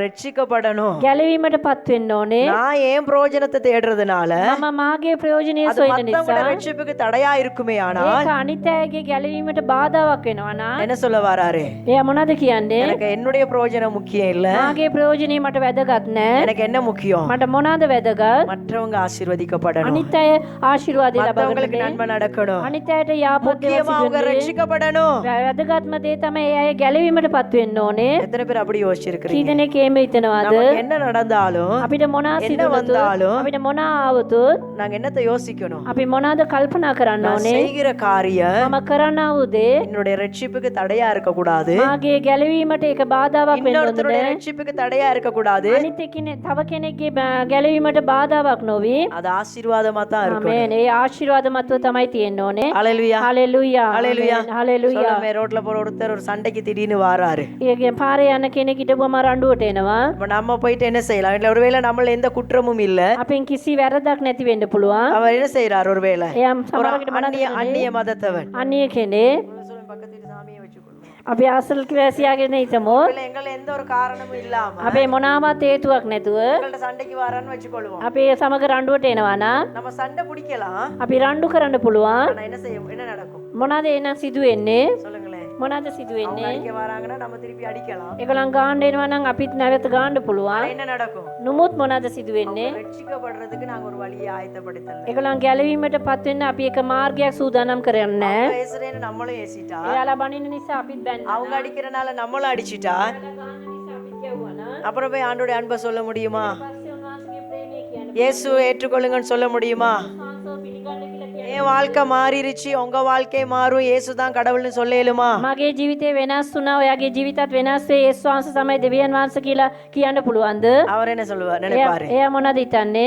ரட்சிக்கப்படணும். ගැලවීමට පත් වෙන්න ඕනේ. நான் ஏன் பிரயோஜனத்தை தேடுறதுனால මම මාගේ ප්‍රයෝජනීය அது සොයන மத்தவங்களோட නිසා ரட்சிப்புக்கு தடையா இருக்குமே ஆனால் ඒක අනිත් අයගේ ගැලවීමට බාධාවක් වෙනවා නා. என்ன சொல்ல வராரு? එයා මොනවද කියන්නේ? எனக்கு என்னுடைய பிரயோஜனம் முக்கியம் இல்ல, මාගේ ප්‍රයෝජනේ මට වැදගත් නෑ. எனக்கு என்ன முக்கியம்? මට මොනවද වැදගත්? மற்றவங்க ஆசீர்வதிக்கப்படணும், අනිත් අය ආශිර්වාද மத்தவங்களுக்கு ලබන්න. நன்மை நடக்கணும், අනිත් අයට යාපත් දේවල් முக்கியமா அவங்க සිදු වෙන්නේ. ரட்சிக்கப்படணும். වැදගත්ම දේ තමයි ඒ අය ගැලවීමට පත් වෙන්න ඕනේ. எத்தனை பேர் அப்படி කී யோசிச்சிருக்கிறீங்க? දෙනෙක් එහෙම හිතනවාද? நமக்கு என்ன நடந்தாலும் අපිට මොනවා என்ன සිදු වුණත් வந்தாலும் අපිට මොනවා ආවොත් நாங்க என்னத்தை யோசிக்கணும்? අපි මොනවාද කල්පනා කරන්න நான் ඕනේ? செய்கிற காரியம் මම කරන්නා වූ දේ என்னுடைய ரட்சிப்புக்கு தடையா இருக்க கூடாது, මාගේ ගැලවීමට ඒක බාධාවක් වෙන්න ඕනේ. இன்னொருத்தருடைய ரட்சிப்புக்கு தடையா இருக்க கூடாது. අනිත් කෙනෙක් තව කෙනෙක්ගේ ගැලවීමට බාධාවක් නොවි. அது ஆசீர்வாதமா தான் இருக்கும். ආමේන්. ඒ ආශිර්වාදමත්ව තමයි තියෙන්න ඕනේ. ஹalleluya, හalleluya. ஹalleluya, හalleluya. சொல்லுமே, ரோட்ல போற ஒருத்தர் ஒரு சண்டைக்கு திடீர்னு வாராரு. ඒකෙන් පාරේ යන කෙනෙක් හිටපුවම රණ්ඩුවට එනවා. அப்ப நம்ம போயிட்டு என்ன செய்யலாம்? இல்ல ஒருவேளை நம்மள எந்த குற்றமும் இல்ல, අපෙන් කිසි වැරදක් නැති වෙන්න පුළුවන්. அவர் என்ன செய்யறாரு? ஒருவேளை එයා ஒரு සමහරකට මොනවද அந்நிய மதத்தவன் අන්‍ය කෙනෙක් சொல்லுங்க, பக்கத்து வீட்டு சாமியை வச்சுக்கொள்ளும். අපි ආසල් කිවැසියාගෙන හිටමු. ஒருவேளை எங்களை எந்த ஒரு காரணமும் இல்லாம අපේ මොනවාවත් හේතුවක් නැතුව எங்கள்ட்ட சண்டைக்கு வாரான்னு வச்சுக்கொள்வோம். අපේ සමග රණ්ඩුවට එනවා නම් நம்ம சண்டை பிடிக்கலாம், අපි රණ්ඩු කරන්න පුළුවන්. ஆனா என்ன செய்யும்? என்ன நடக்கும்? මොනවද එනම් සිදු වෙන්නේ? சொல்லுங்களேன். මොනවද සිදු அவங்க වෙන්නේ? அடிக்க வராங்கன்னா நம்ம திருப்பி அடிக்கலாம், ඒගොල්ලන් ගාන්න එනවා නම් අපිත් නැවත ගාන්න ஆனா පුළුවන්. என்ன நடக்கும்? නුමුත් මොනවද සිදු වෙන්නේ? ரட்சிக்கப்படுறதுக்கு நாங்க ஒரு வழியை ஆயத்தப்படுத்தல. ඒගොල්ලන් ගැලවීමට පත් වෙන්න අපි එක මාර්ගයක් සූදානම් කරන්නේ නැහැ. பேசுறேன்னு நம்மளும் ஏசிட்டா, එයාලා බනින්න නිසා අපිත් බැන්න. அவங்க அடிக்கிறனால நம்மளும் அடிச்சிட்டா, ගාන්න නිසා අපිත් ගැව්වා නම් அப்புறம் போய் ஆண்டோட அன்பை சொல்ல முடியுமா? පස්සේ උන්වහන්සේගේ ප්‍රේමය කියන්නේ இயேசுவை ஏற்றுக்கொள்ளுங்கன்னு சொல்ல முடியுமா? සංසෝ පිළිගන්න කියලා කියන්නේ. என் வாழ்க்கை மாறிடுச்சு, உங்க வாழ்க்கை மாறும், இயேசு தான் கடவுள்னு சொல்லேலுமா? මගේ ජීවිතේ වෙනස් වුණා, ඔයාගේ ජීවිතත් වෙනස් වේ, යේසුස් වහන්සේ තමයි දෙවියන් වහන්සේ කියලා කියන්න පුළුවන්ද? அவர் என்ன சொல்லுவார்? நினைப்பாரு, එයා මොනවද හිතන්නේ?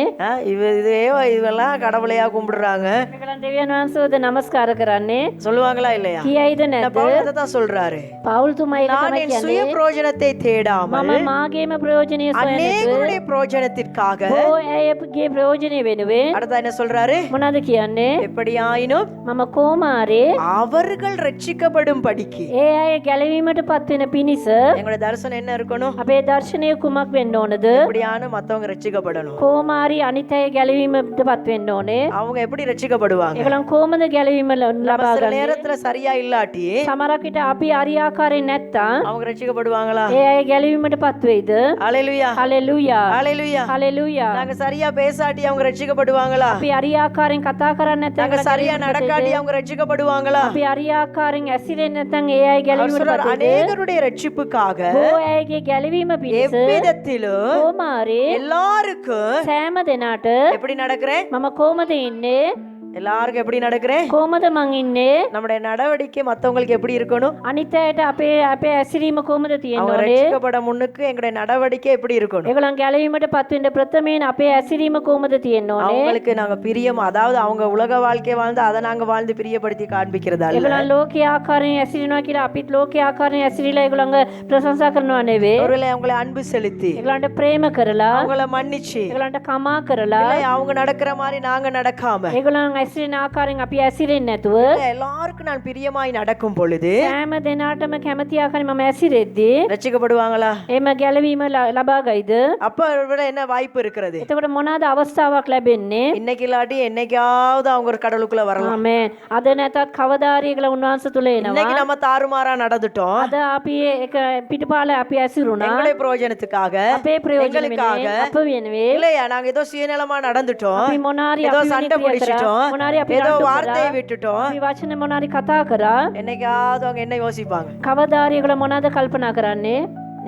இவெல்லாம் கடவுளையா கும்பிடுறாங்க මේකලන් දෙවියන් වහන්සේවද නමස්කාර කරන්නේ? சொல்லுவாங்களா இல்லையா? කියයිද இந்த නැද්ද? பவுல் அதைத்தான் சொல்றாரு, පවුල් තුමා ඒක நான் තමයි என் சுய කියන්නේ. பிரயோஜனத்தை தேடாமல் මම මාගේම ප්‍රයෝජනීය සොයන්නේ அநேகருடைய பிரயோஜனத்திற்காக. අයගේ ප්‍රයෝජනය වෙනුවෙන් அடுத்த என்ன சொல்றாரு? මොනවද කියන්නේ? எப்படியாயினும் මම කොමාරේ அவர்கள் ரட்சிக்கப்படும் படிக்கு. ඒ අය ගැලවීමට පත් වෙන පිණිස எங்களுடைய தரிசனம் என்ன இருக்கணும்? අපේ දර්ශනය කුමක් වෙන්න ඕනද? எப்படியான மத்தவங்க ரட்சிக்கப்படணும். කොමාරි අනිත් අය ගැලවීමට පත් වෙන්න ඕනේ. அவங்க எப்படி ரட்சிக்கப்படுவாங்க? ඒගොල්ලන් කොහොමද ගැලවීම நம்ம ලබා சில ගන්නේ? நேரத்துல சரியா இல்லாட்டி සමහරක් විට අපි අරියාකාරයෙන් නැත්තම් அவங்க ரட்சிக்கப்படுவாங்களா? ඒ අය ගැලවීමට පත් වෙයිද? ஹalleluya, හalleluya ஹalleluya. හalleluya. நாங்க சரியா பேசாட்டி அவங்க ரட்சிக்கப்படுவாங்களா? අපි අරියාකාරයෙන් කතා කරන්නේ නැත්නම් நாங்க ඒගොල්ලන් சரியா ගැලවීමට நடக்காட்டி அவங்க ரட்சிக்கப்படுவாங்களா? අපි අරියාකාරයෙන් ඇසිරෙන්නේ නැත්නම් ඒ අය அவர் ගැලවීමට சொல்றார், පත් වෙයිද? அநேகருடைய ரட்சிப்புக்காக බොහෝ අයගේ ගැලවීම පිණිස எவ்விதத்திலும் කොමාරේ எல்லாருக்கும் සෑම දෙනාට எப்படி நடக்கிறேன்? මම කොහමද ඉන්නේ? எல்லாருக்கும் எப்படி நடக்கிறேன்? කොහමද මං ඉන්නේ? நம்முடைய நடவடிக்கை மத்தவங்களுக்கு எப்படி இருக்கணும்? අනිත් අයට අපේ ඇසිරීම කොහමද තියෙන්න அவங்க ඕනේ? ரட்சிக்கப்பட முன்னுக்கு எங்களுடைய நடவடிக்கை எப்படி இருக்கணும்? ඒගොල්ලන් ගැලවීමට පත් වෙන්න ප්‍රථමයෙන් අපේ ඇසිරීම කොහමද තියෙන්න ඕනේ? அவங்களுக்கு நாங்க பிரியம், அதாவது அவங்க உலக வாழ்க்கை வாழ்ந்து அதை நாங்க வாழ்ந்து பிரியப்படுத்தி காண்பிக்கிறதா இல்ல. ඒගොල්ලන් ලෝකයේ ආකාරයෙන් ඇසිරෙනවා කියලා අපිත් ලෝකයේ ආකාරයෙන් ඇසිරිලා ඒගොල්ලන්ව ප්‍රශංසා කරනවා නෙවෙයි. ஒருவேளை அவங்களை அன்பு செலுத்தி ඒගොල්ලන්ට ප්‍රේම කරලා அவங்கள மன்னிச்சு, ඒගොල්ලන්ට කමා කරලා இல்லை அவங்க நடக்கிற மாதிரி நாங்க நடக்காம ඒගොල්ලන් ඇසිරෙන ආකාරයෙන් අපි ඇසිරෙන්නේ නැතුව எல்லாருக்கும் நான் பிரியமாய் நடக்கும் பொழுது සෑම දෙනාටම කැමති ආකාරයෙන් මම ඇසිරෙද්දී ரட்சிக்கப்படுவாங்களா? එම ගැලවීම ලබා ගයිද? அப்ப ஒருவேளை என்ன வாய்ப்பு இருக்கிறது? එතකොට මොනවාද අවස්ථාවක් ලැබෙන්නේ? இன்னைக்கு இல்லாட்டி என்னைக்காவது அவங்க ஒரு கடவுளுக்குள்ள வரலாம். ආමේන්. අද නැතත් කවදාරි ඒගොල්ලෝ උන්වහන්සේ තුල එනවා. இன்னைக்கு நம்ம தாறுமாறா நடந்துட்டோம், අද අපි එක පිටපාල අපි ඇසිරුණා. எங்களுடைய பிரயோஜனத்துக்காக, අපේ ප්‍රයෝජන எங்களுக்காக. වෙනුවෙන් අප වෙනුවෙන් இல்லையா நாங்க ஏதோ சுயநலமா நடந்துட்டோம், අපි මොනාරි ஏதோ අපි சண்டை වෙනුවෙන් ක්‍රියා කරා. பிடிச்சிட்டோம், මොනාරි අපි ஏதோ රණ්ඩු வார்த்தையை කරා. விட்டுட்டோம். අපි වචන මොනාරි කතා කරා. என்னைக்காவது அவங்க என்ன யோசிப்பாங்க, කවදාරි ඒගොල්ලෝ මොනවද කල්පනා කරන්නේ?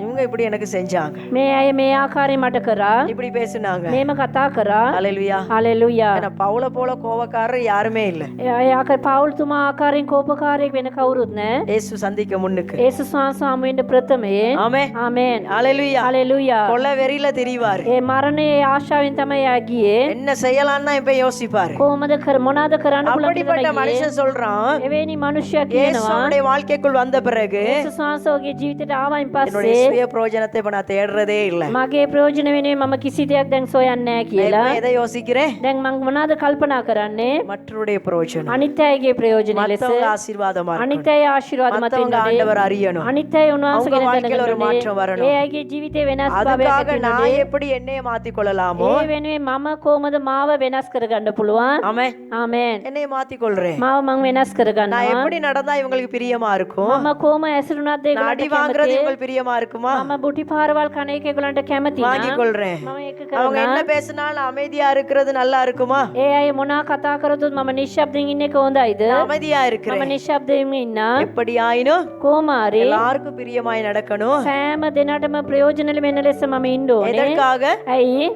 இவங்க இப்படி எனக்கு செஞ்சாங்க, මේ අය මේ ආකාරයෙන් මට කරා. இப்படி பேசுனாங்க. මේම කතා කරා. ஹalleluya. හලෙලූයා. ஏன்னா பவுல போல கோபக்காரர் யாருமே இல்ல. එයා පවුල්තුමා ආකාරයෙන් කෝපකාරයෙක් වෙන කවුරුත් නැහැ. இயேசு சந்திக்க முன்னுக்கு. ඒසුස් වහන්සේ හමු වෙන්න ප්‍රථමයෙන්. ஆமென். ආමේන්. ஹalleluya. හලෙලූයා. கொலை வெறியில திரிவாரு. ඒ මරණයේ ආශාවෙන් තමයි එයා ගියේ. என்ன செய்யலாம்னா இப்ப யோசிப்பாரு. කොහොමද මොනවාද කරන්න පුළුවන් அப்படிப்பட்ட කියලා ගියේ. மனுஷன் சொல்றான், එවැනි මනුෂ්‍යයා කියනවා இயேசுடைய வாழ்க்கைக்குள் வந்த பிறகு ඒසුස් වහන්සේගේ ජීවිතයට ආවයින් என்னுடைய පස්සේ சுய பிரயோஜனத்தை இப்ப நான் தேடுறதே இல்ல. මගේ ප්‍රයෝජන වෙනුවෙන් මම කිසි දෙයක් දැන් සොයන්නේ නැහැ நான் කියලා. இப்ப எதை யோசிக்கிறேன்? දැන් මම මොනවාද කල්පනා කරන්නේ? மற்றவருடைய பிரயோஜனம், අනිත් අයගේ ප්‍රයෝජන ලෙස மத்தவங்க ஆசீர்வாதமா இருக்கணும், අනිත් අය ආශිර්වාදමත් மத்தவங்க වෙන්න ஆண்டவர் அறியணும், අනිත් අය උන්වහන්සේ அவங்க ගැන வாழ்க்கையில ஒரு දැනගන්න மாற்றம் வரணும். ඒ අයගේ ජීවිතේ වෙනස් භාවයක් அதுக்காக ඇති நான் වෙනවා. எப்படி என்னைய மாத்திக் கொள்ளலாமோ, ඒ වෙනුවෙන් මම කොහොමද මාව වෙනස් කරගන්න පුළුවන්? ஆமென், ආමේන්. என்னைய மாத்திக் கொள்றேன். මාව මම වෙනස් நான் කරගන්නවා. எப்படி நடந்தா இவங்களுக்கு பிரியமா இருக்கும், මම කොහොම ඇසුරුණාද நான் ඒගොල්ලන්ට அடி வாங்குறது කැමති? இவங்களுக்கு பிரியமா இருக்குமா, මම බුටි පාරවල් කන එක ඒගොල්ලන්ට කැමති வாங்கிக் නම් கொள்றேன். මම ඒක அவங்க என்ன කරනවා. பேசினாலும் அமைதியா இருக்கிறது நல்லா இருக்குமா, ඒ අය මොනවා කතා කරොත් මම නිශ්ශබ්දයෙන් ඉන්න එක හොඳයිද? நான் அமைதியா මම இருக்கிறேன். නිශ්ශබ්දයෙන් ඉන්නා. எப்படி ஆயினும் කොහොම හරි எல்லாருக்கும் பிரியமாய் நடக்கணும். සෑම දෙනාටම ප්‍රයෝජන වෙන ලෙස මම ඉන්න ඕනේ. எதற்காக? ඇයි?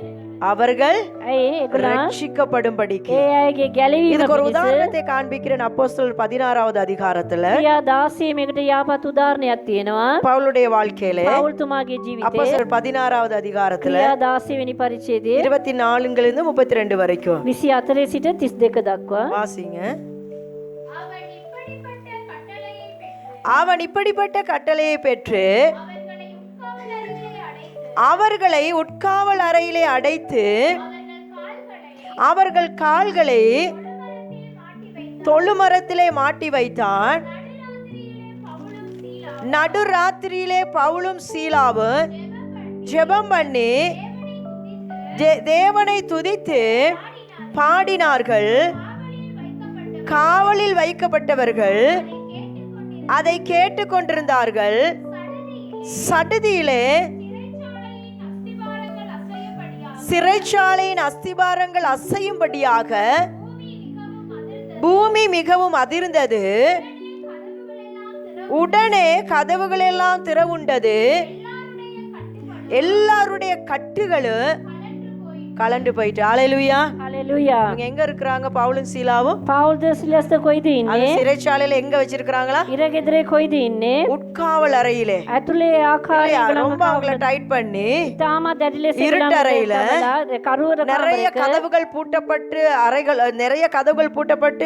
அவர்கள் ඇයි ඒගොල්ලන් ரட்சிக்கப்படும்படிக்கு. ඒ අයගේ ගැලවීම இதுக்கு ஒரு පිණිස உதாரணத்தை காண்பிக்கிறேன். அப்போஸ்தலர் 16வது அதிகாரத்துல ක්‍රියා 16 මේකට යාපත් උදාහරණයක් තියෙනවා. பவுலுடைய வாழ்க்கையில පවුල්තුමාගේ ජීවිතේ அப்போஸ்தலர் 16வது அதிகாரத்துல ක්‍රියා 16 වෙනි පරිච්ඡේදයේ 24லிருந்து 32 வரைக்கும் 24 සිට 32 දක්වා வாசிங்க. அவன் இப்படிப்பட்ட கட்டளையை பெற்று அவர்களை உட்காவல் அறையிலே அடைத்து அவர்கள் கால்களை தொழுமரத்திலே மாட்டி வைத்தான். நடுராத்திரியிலே பவுலும் சீலாவும் ஜெபம் பண்ணி தேவனை துதித்து பாடினார்கள். காவலில் வைக்கப்பட்டவர்கள் அதை கேட்டுக்கொண்டிருந்தார்கள். சடுதியிலே சிறைச்சாலையின் அஸ்திபாரங்கள் அசையும்படியாக பூமி மிகவும் அதிர்ந்தது. உடனே கதவுகள் எல்லாம் திறவுண்டது. எல்லாருடைய கட்டுகளும் கலண்டு போயிட்டு. ஹalleluya. හලෙලූයා. இவங்க எங்க இருக்கிறாங்க? பவுலும் சீலாவும் පවුල්ද සිලස්ද කොයිද அந்த ඉන්නේ? சிறைச்சாலையில எங்க வச்சிருக்காங்களா? ඉරගෙදරේ කොයිද ඉන්නේ? உட்காவல் அறையிலே. ඇතුලේ ආකාරයෙන් ரொம்ப அவங்கள டைட் பண்ணி තාමත් දැඩි ලෙස இருட்டறையில කරුවර நிறைய කාමරයක கதவுகள் பூட்டப்பட்டு அறைகள் நிறைய கதவுகள் பூட்டப்பட்டு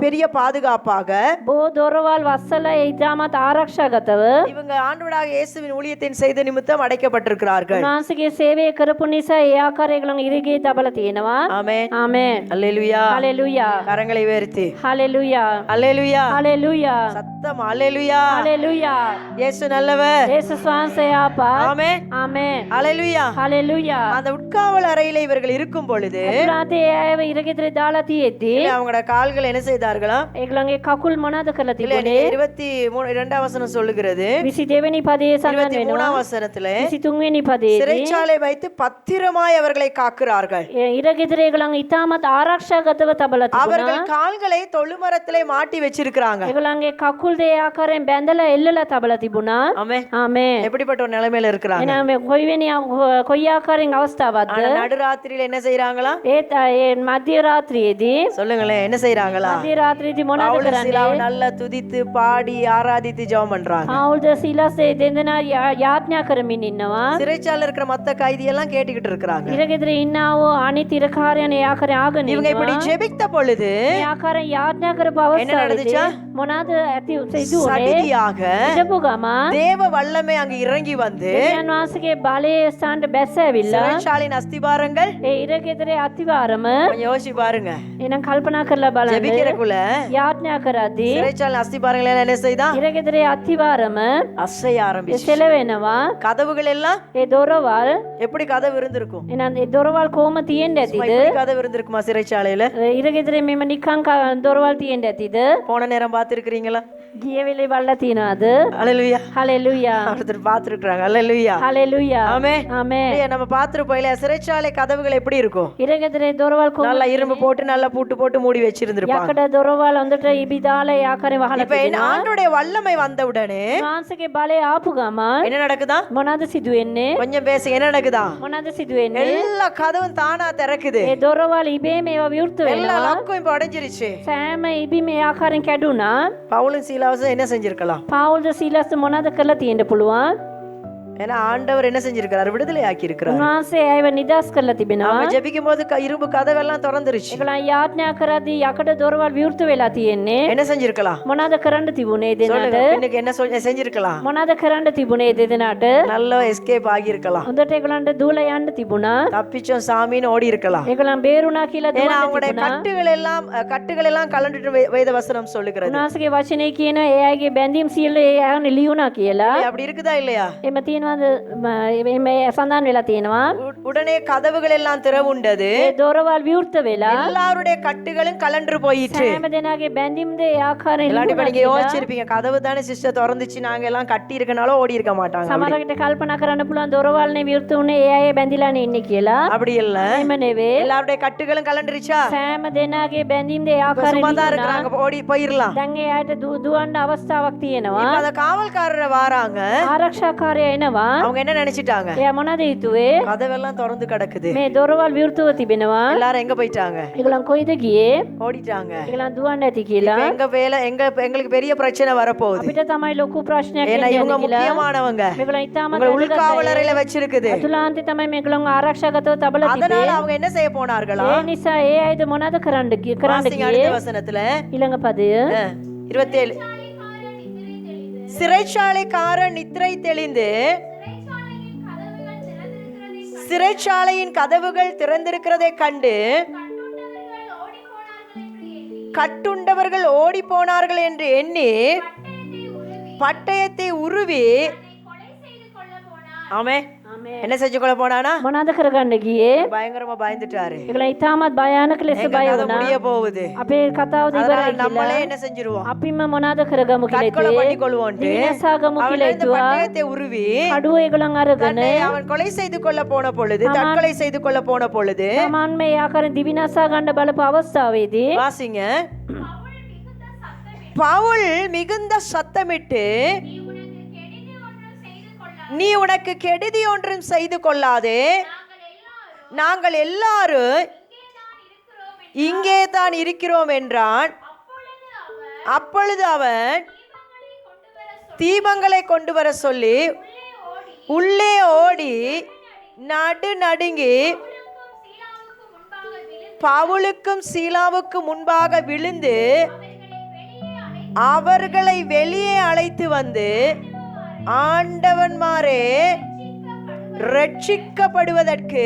பெரிய பாதுகாப்பாக බෝ දොරවල් වස්සල ඉතාමත් ආරක්ෂාගතව இவங்க ஆண்டவராக இயேசுவின் ஊழியத்தின் செய்த நிமித்தம் அடைக்கப்பட்டிருக்கிறார்கள். උන්වහන්සේගේ සේවය කරපු නිසා ඒ ආකාරයෙන් ඒගොල්ලෝ ඉරගේ තබලා තියෙනවා. ஆமென். ආමේන්. அல்லேலூயா. හලෙලූයා. கரங்களை உயர்த்தி හලෙලූයා. அல்லேலூயா. හලෙලූයා. சத்தம் அல்லேலூயா. හලෙලූයා. இயேசு நல்லவர். යේසුස් වහන්සේ ආපා. ஆமென். ආමේන්. அல்லேலூயா. හලෙලූයා. அந்த உட்காவல் அறையில இவர்கள் இருக்கும் பொழுது රාතේ අයව ඉරගෙදරේ දාලා තියෙද්දි அவங்களோட கால்கள் என்ன செய்தார்களா? ඒගොල්ලන්ගේ කකුල් මොනවද කරලා இல்ல තිබුණේ? 22வது வசனம் சொல்லுகிறது. 22 වෙනි පදයේ සඳහන් වෙනවා. 23வது வசனத்துல 23 වෙනි පදයේදී சிறைச்சாலை வைத்து பத்திரமாய் அவர்களை காக்கிறார்கள். ඉරගෙදර ඒගොල්ලන් ඉතාමත් ආරක්ෂාගතව තබලා அவர்கள் තිබුණා. கால்களை தொழுமரத்திலே மாட்டி வச்சிருக்கிறாங்க. ඒගොල්ලන්ගේ කකුල් දෙක ආකාරයෙන් බැඳලා එල්ලලා තබලා තිබුණා. ஆமென். ආමේන්. எப்படிப்பட்ட ஒரு நிலைமையில இருக்கிறாங்க? එහෙනම් මේ කොයි ආකාරයෙන් අවස්ථාවක්ද? ஆனா நடுராத்திரியில என்ன செய்யறாங்களா? ඒ මධ්‍ය රාත්‍රියේදී சொல்லுங்களேன், என்ன செய்யறாங்களா? මධ්‍ය රාත්‍රියේදී මොනවද பவுலும் කරන්නේ? சீலாவும் நல்லா துதித்து பாடி ஆராதித்து ஜெபம் பண்றாங்க. පවුල්ද සීලාස් දෙන්නා යාඥා කරමින් ඉන්නවා. சிறைச்சாலையில இருக்கிற மத்த கைதி எல்லாம் கேட்டுக்கிட்டு இருக்கிறாங்க. ඉරගෙදර ඉන්නවෝ අනිත් ඉරකාරයන් ඒ ආකාරයෙන් ආගෙන இவங்க இப்படி ඉන්නවා. ஜெபித்த பொழுது මේ ආකාරයෙන් යාඥා කරපු என்ன நடந்துச்சா? අවස්ථාවේදී මොනවද ඇති සිදුුනේ? சடிதியாக ඉඳපු ගමන් தேவ வல்லமை அங்கு இறங்கி வந்து දෙවියන් වහන්සේගේ බලයේ ස්ථානට බැස ඇවිල්ලා சிறைச்சாலையின் அஸ்திபாரங்கள் ඒ ඉරගෙදරේ අතිවාරම கொஞ்சம் யோசிச்சு பாருங்க. එනම් කල්පනා කරලා බලන්න. ஜெபிக்கிறக்குள்ள යාඥා කරද්දී சிறைச்சாலை அஸ்திபாரங்கள் எல்லாம் என்ன செய்தான்? ඉරගෙදරේ අතිවාරම அசைய ஆரம்பிச்சு. සෙලවෙනවා. கதவுகள் எல்லாம் ඒ දොරවල් எப்படி கதவு இருந்திருக்கும்? එනම් ඒ දොරවල් කොහොම තියෙන්න சும்மா ඇතිද? இப்படி கதவு இருந்திருக்குமா சிறைச்சாலையில? ඉරගෙදරේ මෙම නිකං දොරවල් තියෙන්න ඇතිද? போன நேரம் பார்த்திருக்கிறீங்களா? ගිය වෙලේ බලලා තියනවාද? அல்லேலூயா. හලෙලූයා. ஒருத்தர் பார்த்துருக்குறாங்க. அல்லேலூயா. හලෙලූයා. ஆமென். ආමේන්. இல்லையா, நம்ம பார்த்துருப்போம் இல்லையா, சிறைச்சாலை கதவுகள் எப்படி இருக்கும்? ඉරගෙදරේ දොරවල් කොහොමද? நல்லா இரும்பு போட்டு நல்லா பூட்டு போட்டு மூடி வச்சிருந்திருப்பாங்க. යකඩ දොරවල් හොඳට ඉබිදාලා ඒ ආකාරයෙන් වහලා இப்ப තිබෙනවා. ஆண்டவருடைய வல்லமை வந்தவுடனே මාංශගේ බලය ආපු ගමන් என்ன நடக்குதா? මොනවද සිදුවෙන්නේ? கொஞ்சம் பேசுங்க, என்ன நடக்குதா? මොනවද සිදුවෙන්නේ? எல்லா கதவும் தானா திறக்குது. ඒ දොරවල් ඉබේම ඒවා විවෘත எல்லா වෙනවා. லக்கும் இப்ப அடைஞ்சிருச்சு. සෑම ඉබිම ඒ ආකාරයෙන් කැඩුනා. பவுலும் சீலாவும் என்ன செஞ்சிருக்கலாம்? පවුල්ද සීලස් මොනවද කරලා තියෙන්න පුළුවන්? ஏன்னா ஆண்டவர் என்ன செஞ்சிருக்கிறார்? விடுதலை ஆக்கி இருக்கிறார். උන්වහන්සේ ඇයව නිදහස් කරලා තිබෙනවා. அவங்க ஜெபிக்கும் போது இரும்பு கதவெல்லாம் திறந்துருச்சு. ඒගොල්ලන් යාඥා කරද්දී යකඩ දොරවල් විවෘත වෙලා තියෙන්නේ. என்ன செஞ்சிருக்கலாம்? මොනවද කරන්න තිබුණේ சொல்லுங்க, දෙනාට? இன்னைக்கு என்ன செஞ்சிருக்கலாம்? මොනවද කරන්න තිබුණේ දෙදෙනාට? நல்ல எஸ்கேப் ஆகி இருக்கலாம். හොඳට ඒගොල්ලන්ට දූලා යන්න තිබුණා. தப்பிச்சோம் சாமின்னு ஓடி இருக்கலாம். ඒගොල්ලන් බේරුණා කියලා ஏன்னா දුවන්න அவங்களுடைய තිබුණා. கட்டுகள் எல்லாம் கலண்டுட்டு வேத வசனம் சொல்லுகிறது. උන්වහන්සේගේ වචනේ කියන ඒ අයගේ බැඳීම් සියල්ල ඒ අයන් ලියුණා කියලා. அப்படி இருக்குதா இல்லையா? එම තියෙනවද? මේ සඳහන් වෙලා තියෙනවා. உடனே கதவுகள் எல்லாம் திறவுண்டது. ඒ දොරවල් විවෘත වෙලා எல்லாருடைய கட்டுகளும் கலண்டு போயிற்று. හැම දෙනාගේ බැඳීම්ද ඒ ආකාරයෙන් எல்லாரும் இப்ப ලියුණා நீங்க කියලා. யோசிச்சிருப்பீங்க, கதவு தானே சிஸ்டர் திறந்துச்சு, நாங்க எல்லாம் கட்டி இருக்கனால ஓடி இருக்க மாட்டாங்க. සමහරකට කල්පනා කරන්න පුළුවන් දොරවල්නේ විවෘත වුණේ ඒ අය බැඳිලානේ ඉන්නේ කියලා. அப்படி இல்ல, එහෙම නෙවෙයි. எல்லாருடைய கட்டுகளும் கலண்டுருச்சா? සෑම දෙනාගේ බැඳීම්ද ඒ ආකාරයෙන් சும்மா தான் ලියුණා. இருக்கிறாங்க, ஓடி போயிரலாம். දැන් ඒ අයට දුවන්න අවස්ථාවක් තියෙනවා. இப்ப அந்த காவல்காரர் வாராங்க. ආරක්ෂාකාරය එනවා. அவங்க என்ன நினைச்சிட்டாங்க? එයා මොනවද හිතුවේ? கதவெல்லாம் திறந்து கிடக்குது. මේ දොරවල් විවෘතව තිබෙනවා. எல்லாரும் எங்க போயிட்டாங்க? ඒගොල්ලන් කොයිද ගියේ? ஓடிட்டாங்க. ඒගොල්ලන් දුවන්න ඇති කියලා. இப்ப எங்க வேலை எங்களுக்கு பெரிய பிரச்சனை வரப்போகுது. අපිට තමයි ලොකු ප්‍රශ්නයක් ஏன்னா එන්නේ இவங்க කියලා. முக்கியமானவங்க. මේගොල්ලන් ඉතාමත් உங்களை உள்காவலறையில வச்சிருக்குது. අතුලාන්තේ තමයි මේගොල්ලන් ආරක්ෂාගතව තබලා அதனால තිබේ. அவங்க என்ன செய்ய போனார்களா? ඒ නිසා ඒ අයද මොනවද කරන්න வாசிங்க ගියේ? அடுத்த வசனத்துல ඊළඟ පදය 27. சிறைச்சாலைக்காரன் நித்திரை தெளிந்து சிறைச்சாலையின் கதவுகள் திறந்திருக்கிறதை கண்டு கட்டுண்டவர்கள் ஓடி போனார்கள் என்று எண்ணி பட்டயத்தை உருவி ஆமே என்ன செஞ்சு கொள்ள போனானா? මොනවද කරගන්න ගියේ? பயங்கரமா பயந்துட்டாரு. ඒගොල්ලන් ඉතාමත් භයානක ලෙස எங்க බය கதை වුණා. முடிய போகுது. අපේ කතාව அதனால ඉවරයි நம்மளே කියලා. என்ன செஞ்சிருவோம்? අපිම මොනවද කරගමු කියලා தற்கொலை හිතුවේ. பண்ணி கொள்வோன்ட்டு විනාශාගමු அவன் කියලා இந்த හිතුවා. பட்டயத்தை உருவி කඩුව ඒගොල්ලන් අරගෙන தன்னை அவன் கொலை செய்து கொள்ள போன பொழுது, தற்கொலை செய்து கொள்ள போன பொழுது, තමන් මේ ආකාරයෙන් දිවිනාසා ගන්න බලපු අවස්ථාවේදී வாசிங்க, பவுல் மிகுந்த சத்தமிட்டு நீ உனக்கு கெடுதி ஒன்றும் செய்து கொள்ளாதே, நாங்கள் எல்லாரும் இங்கே தான் இருக்கிறோம் என்றான். அப்பொழுது அவன் தீபங்களை கொண்டு வர சொல்லி உள்ளே ஓடி நடுநடுங்கி பவுலுக்கும் சீலாவுக்கு முன்பாக விழுந்து அவர்களை வெளியே அழைத்து வந்து ஆண்டவன்மாரே ரட்சிக்கப்படுவதற்கு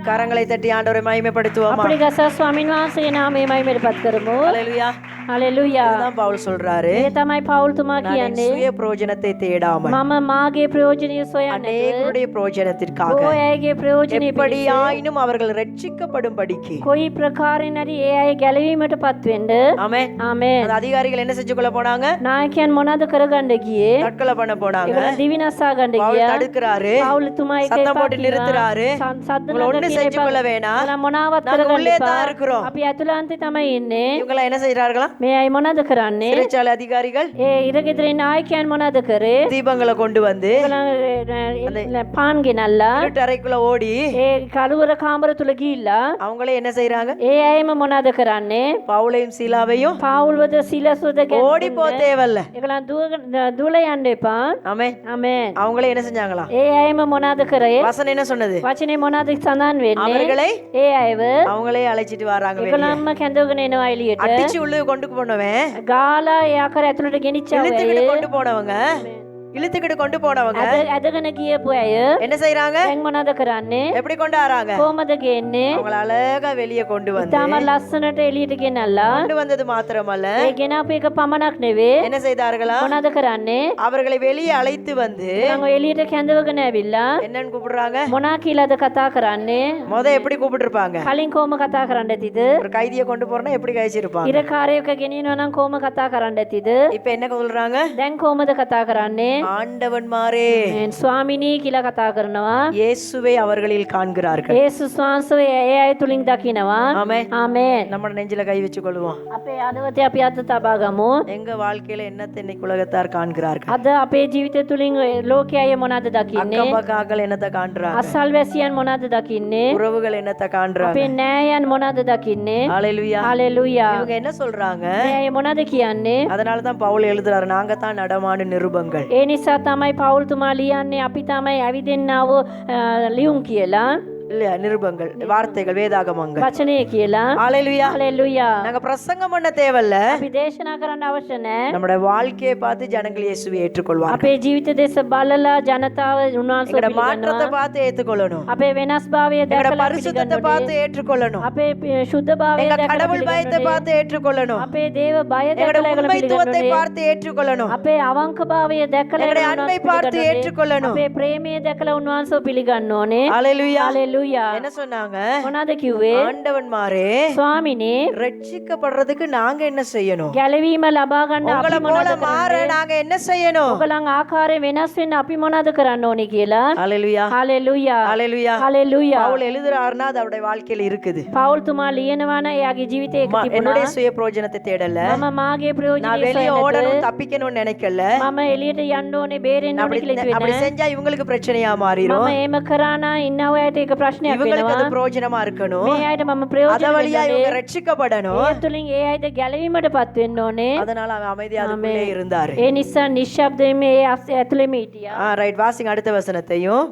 கரங்களை தட்டி ஆண்டவரை மகிமைப்படுத்துவோமா? අපේ ගස ස්වාමීන් වහන්සේ නාමයේ මහිමයටපත් කරමු. ஹல்லேலூயா. හලෙලූයා. இதுதான் பவுல் சொல்றாரு. ඒ තමයි පවුල්තුමා நான் என் කියන්නේ. சுய பிரயோஜனத்தை தேடாமல் මම මාගේ ප්‍රයෝජනය සොයන්නේ அநேகருடைய பிரயோஜனத்திற்காக අයගේ ප්‍රයෝජනය எப்படியாயினும் அவர்கள் ரட்சிக்கப்படும்படிக்கு. කොයි ප්‍රකාරයෙන් හරි ඒ අය ගැලවීමටපත් වෙන්න. ஆமென். ආමේන්. அந்த அதிகாரிகள் என்ன செஞ்சு கொள்ள போனாங்க? නායකයන් මොනවද කරගන්න ගියේ? தற்கொலை பண்ண போனாங்க. ඒගොල්ලන් දිවිනසා ගන්න பவுல் ගියා. தடுக்கிறாரு, පවුල්තුමා එක சத்தம் එපා போட்டு நிறுத்துறாரு. සද්ද உங்களை ஒண்ணு செஞ்சு கொள்ள வேணாம், නගලා මොනවත් நாங்க කරගන්න உள்ளே தான் එපා. இருக்கிறோம். අපි ඇතුළාන්තේ තමයි ඉන්නේ. இவங்க என்ன செய்யறார்களா? මේ අය මොනවද කරන්නේ? சிறைச்சாலை அதிகாரிகள் ඒ ඉරගෙදරේ නායකයන් මොනවද කරේ? தீபங்களை கொண்டு வந்து පාන් ගෙනල්ලා இருட்டறைக்குள்ள ஓடி ඒ කළුවර කාමර තුල ගිහිල්ලා அவங்களே என்ன செய்யறாங்க? ඒ අයම මොනවද කරන්නේ? பவுலையும் சீலாவையும் පාවුල්වද සිලස්වද ஓடி போ தேவல்ல. ඒගොල්ලන් දුවල යන්න එපා. ஆமென். ආමේන්. அவங்களே என்ன செஞ்சாங்களா? ඒ අයම මොනවද කරේ? வசனம் என்ன சொன்னது? වචනේ මොනවද සඳහන් වෙන්නේ? அவர்களை ඒ අයව அவங்களே அழைச்சிட்டு வராங்க வெளியே. ඒගොල්ලන්ම කැඳවගෙන එනවා එළියට. அடிச்சு உள்ளே கொண்டு போனவன், ගාලා ඒ ආකාර ඇතුළට ගෙනිච්චා இழுத்துக்கிட்டு கொண்டு போனவங்க இழுத்துக்கிட்டு கொண்டு போனவங்க ඇදගෙන ගියපු අය என்ன செய்யறாங்க? දැන් මොනවද කරන්නේ? எப்படி கொண்டு வராங்க? කොහමද ගේන්නේ? அவங்கள அழகா வெளியே கொண்டு வந்து තාම ලස්සනට එළියට ගෙනල්ලා கொண்டு வந்தது மாத்திரமல்ல, ඒ ගෙනාපු එක පමණක් නෙවෙයි என்ன செய்தார்களா? මොනවද කරන්නේ? அவர்களை வெளியே அழைத்து வந்து මම එළියට කැඳවගෙන ඇවිල්ලා என்னன்னு கூப்பிடுறாங்க? මොනා කියලාද කතා කරන්නේ? எப்படி கூப்பிட்டு இருப்பாங்க? කලින් කොහොම කතා කරන්න ඇතිද? ஒரு கைதியை கொண்டு போறனா எப்படி கைச்சிருப்பாங்க? ඉරකාරයක ගෙනියනවා නම් කොහොම කතා කරන්න ඇතිද? இப்ப என்ன சொல்றாங்க? දැන් කොහොමද කතා කරන්නේ? ஆண்டவன்மாரே ස්වාමිනී කියලා කතා කරනවා. இயேசுவை அவர்களில் காண்கிறார்கள். යේසුස් වහන්සේ ඒ අය තුලින් දකිනවා. ஆமென். ආමේන්. நம்ம நெஞ்சில கை வச்சு கொள்வோம். අපේ අදවතේ අපි අත තබා ගමු. எங்க வாழ்க்கையில என்னத்தை இன்னைக்கு உலகத்தார் காண்கிறார்கள்? අද අපේ ජීවිතය තුලින් ලෝකයේ මොනවද දකින්නේ? அக்கம்பக்காக்கள் என்னத்தை காண்றாங்க? අසල්වැසියන් මොනවද දකින්නේ? உறவுகள் என்னத்தை காண்றாங்க? අපේ නෑයන් මොනවද දකින්නේ? ஹalleluya. හalleluya. இவங்க என்ன சொல்றாங்க? මේ අය මොනවද කියන්නේ? அதனால தான் பவுல் எழுதுறாரு, நாங்க தான் நடமாடு நிருபங்கள். ඒ නිසා තමයි පවුල්තුමා ලියන්නේ අපි තමයි ඇවිදින්නාව ලියුම් කියලා. இல்லையா? நிருபங்கள், வார்த்தைகள், வேதாகமங்கள். වචනය කියලා. ஹalleluya. හalleluya. நாங்க பிரசங்கம் பண்ண தேவையில்ல. අපි දේශනා කරන්න අවශ්‍ය නැහැ. நம்முடைய வாழ்க்கையை பார்த்து ஜனங்கள் இயேசுவை ஏற்றுக்கொள்வார்கள். අපේ ජීවිත දෙස බලලා ජනතාව උන්වහන්සේ எங்கட மாற்றத்தை පිළිගන්නවා. பார்த்து ஏற்றுக்கொள்ளணும். අපේ වෙනස්භාවය எங்கட දැකලා பரிசுத்தத்தை පිළිගන්න பார்த்து ஏற்றுக்கொள்ளணும். අපේ සුද්ධභාවය எங்க දැකලා கடவுள் பயத்தை පිළිගන්න பார்த்து ஏற்றுக்கொள்ளணும். අපේ දේව බය எங்கட දැකලා ඒගොල්ලෝ உண்மைத்துவத்தை පිළිගන්න பார்த்து ஏற்றுக்கொள்ளணும். අපේ අවංකභාවය දැකලා எங்களுடைய ඒගොල්ලෝ அன்பை பார்த்து පිළිගන්න ஏற்றுக்கொள்ளணும். අපේ ප්‍රේමය දැකලා උන්වහන්සේ පිළිගන්න ඕනේ. ஹalleluya. හalleluya. என்ன சொன்னாங்க? මොනවද කිව්වේ? ஆண்டவன்மாரே, ස්වාමිනේ ரட்சிக்கப்படுறதுக்கு நாங்க என்ன செய்யணும்? ගැලවීම ලබා ගන්න உங்களை අපි போல මොනවද மாற කරන්නේ? நாங்க என்ன செய்யணும்? ඔගලන් ආකාරයෙන් වෙනස් වෙන්න අපි මොනවද කරන්න ඕනේ කියලා. ஹalleluya. හalleluya. ஹalleluya. හalleluya. பவுல் எழுதுறாருன்னா அது அவருடைய வாழ்க்கையில இருக்குது. පවුල්තුමා ලියනවා නම් එයාගේ ජීවිතේ එක තිබුණා. என்னுடைய சுய பிரயோஜனத்தை தேடல, මම මාගේ நான் ප්‍රයෝජනය வெளியே සොයන්නට ஓடணும் தப்பிக்கணும்னு நினைக்கல. මම එළියට යන්න ඕනේ බේරෙන්න ඕනේ அப்படி කියලා அப்படி හිතුවේ செஞ்சா இவங்களுக்கு பிரச்சனையா නෑ. மாறிடும். මම එහෙම කරා නම් ඉන්නව ඇයට ඒක ප්‍රශ්නයක් இவங்களுக்கு அது වෙනවා. பிரயோஜனமா இருக்கணும். මේ අයට මම அத ප්‍රයෝජන வழியா இவங்க වෙන්නේ. ரட்சிக்கப்படணும். ඒ තුලින් ඒ අයද ගැලවීමටපත් වෙන්න ඕනේ. அதனால அவன் அமைதியா அதுக்குள்ளே இருந்தாரு. ඒ නිසා නිශ්ශබ්දයෙන් මේ ඇතුළේම හිටියා. ரைட், வாசிங்க அடுத்த வசனத்தையும்.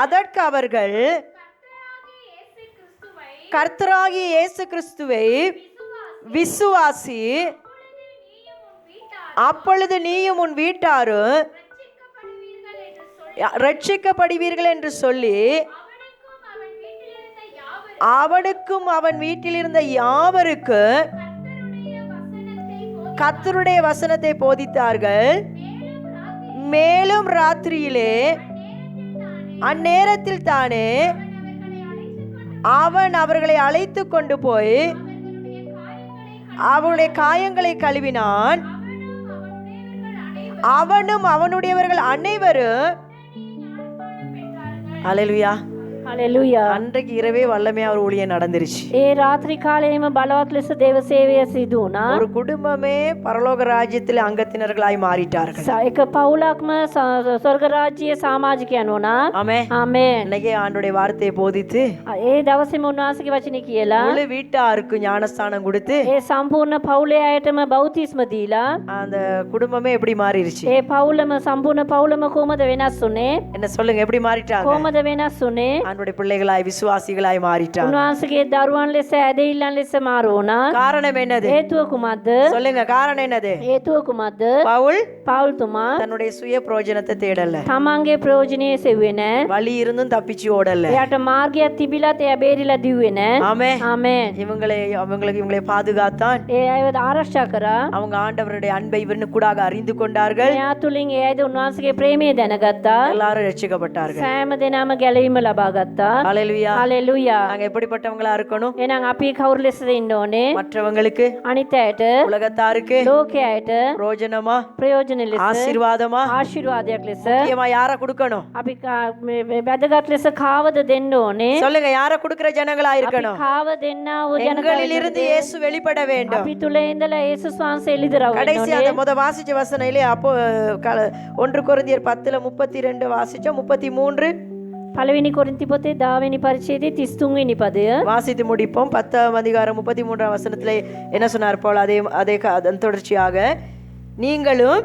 அதற்கு அவர்கள் கர்த்தராகிய இயேசு கிறிஸ்துவை விசுவாசி, அப்பொழுது நீயும் உன் வீட்டாரும் ரட்சிக்கப்படுவீர்கள் என்று சொல்லி அவனுக்கும் அவன் வீட்டில் இருந்த யாவருக்கு கர்த்தருடைய வசனத்தை போதித்தார்கள். மேலும் ராத்திரியிலே அந்நேரத்தில் தானே அவன் அவர்களை அழைத்து கொண்டு போய் அவனுடைய காயங்களை கழுவினான். அவனும் அவனுடையவர்கள் அனைவரும் ஹல்லேலூயா. හalleluya. அன்றைக்கு இரவே வல்லமையா ஒரு ஊழியம் நடந்துருச்சு. ඒ රාත්‍රී කාලයේම බලවත් ලෙස දේව සේවය සිදු වුණා. ஒரு குடும்பமே பரலோக ராஜ்யத்தில் அங்கத்தினர்களாய் மாறிட்டார்கள். එක පවුලක්ම ස්වර්ග රාජ්‍යයේ සමාජිකයන් වුණා. ஆமென். ආමේන්. இன்னைக்கு ஆண்டவருடைய வார்த்தையை போதித்து ඒ දවසේම උන්වහන්සේගේ වචනේ කියලා முழு வீட்டாருக்கு ஞானஸ்தானம் கொடுத்து ඒ සම්පූර්ණ පවුලේ අයටම බෞතිස්ම දීලා அந்த குடும்பமே எப்படி மாறிடுச்சு? ඒ පවුලම සම්පූර්ණ පවුලම කොහමද වෙනස් වුනේ? என்ன சொல்லுங்க, எப்படி மாறிட்டாங்க? කොහමද වෙනස් වුනේ? ஆண்டவருடைய பிள்ளைகளாய் விசுவாசிகளாய் மாறிட்டாங்க. උන්වහන්සේගේ දරුවන් ලෙස ඇදහිල්ලන් ලෙස මාරු වුණා. காரணம் என்னது? හේතුව කුමක්ද? சொல்லுங்க, காரணம் என்னது? හේතුව කුමක්ද? பவுல் පවුල්තුමා தன்னுடைய சுய பிரயோஜனத்தை தேடல, තමන්ගේ ප්‍රයෝජනයේ සෙව්වේ නැහැ. வழி இருந்தும் தப்பிச்சு ஓடல. එයාට මාර්ගයක් තිබිලත් එයා බේරිලා දිව්වේ නැහැ. ஆமென். ආමේන්. இவங்களை பாதுகாத்தான். ඒ අයව ආරක්ෂා කරා. அவங்க ஆண்டவருடைய அன்பை இவனுக்கூடாக அறிந்து கொண்டார்கள். එයා තුලින් ඒ අයද උන්වහන්සේගේ ප්‍රේමය දැනගත්තා. எல்லாரும் ரட்சிக்கப்பட்டார்கள். සෑම දෙනාම ගැලවීම ලබා ගත්තා. ஹல்லேலூயா. හalleluya. நாங்க எப்படிப்பட்டவங்களா இருக்கணும்? එහෙනම් අපි කවුරු ලෙසද ඉන්න ඕනේ? மற்றவங்களுக்கு, අනිත් අයට, உலகத்தாருக்கு ලෝකයට பிரயோஜனமா, ප්‍රයෝජන ලෙස, ஆசீர்வாதமா ආශිර්වාදයක් ලෙස முக்கியமா யார கொடுக்கணும்? අපි වැදගත් ලෙස කාවද දෙන්න ඕනේ? சொல்லுங்க, யார கொடுக்கிற ஜனங்களா අපි இருக்கணும்? කාව දෙන්නා වූ எங்களிலிருந்து ජනතාව இயேசு வெளிப்பட வேண்டும். අපි තුල ඉඳලා යේසුස් වහන්සේ එළිදරව් වෙන්න கடைசி ඕනේ. அந்த முத வாசிச்ச வசனம் இல்லையா? அப்போ 1 கொரிந்தியர் 10:32 வாசிச்சோம். 33 පළවෙනි කොරින්ති පොතේ 10 වෙනි පරිච්ඡේදයේ 33 වෙනி පදය வாசித்து முடிப்போம். 10ஆம் அதிகாரம் 33ஆம் வசனத்துல என்ன சொன்னார் போல அதே அதன் தொடர்ச்சியாக நீங்களும்